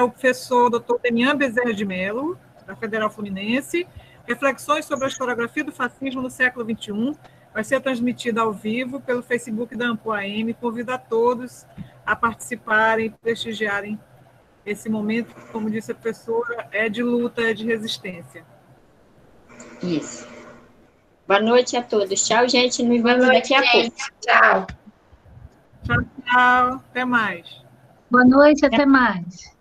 o professor Dr. Demian Bezerra de Mello, da Federal Fluminense, Reflexões sobre a historiografia do fascismo no século XXI, vai ser transmitida ao vivo pelo Facebook da AMPU-AM. Convido a todos a participarem, prestigiarem esse momento, como disse a professora, é de luta, é de resistência. Isso. Boa noite a todos. Tchau, gente. Nos vemos daqui a pouco. Tchau. Tchau, tchau. Até mais. Boa noite, até mais.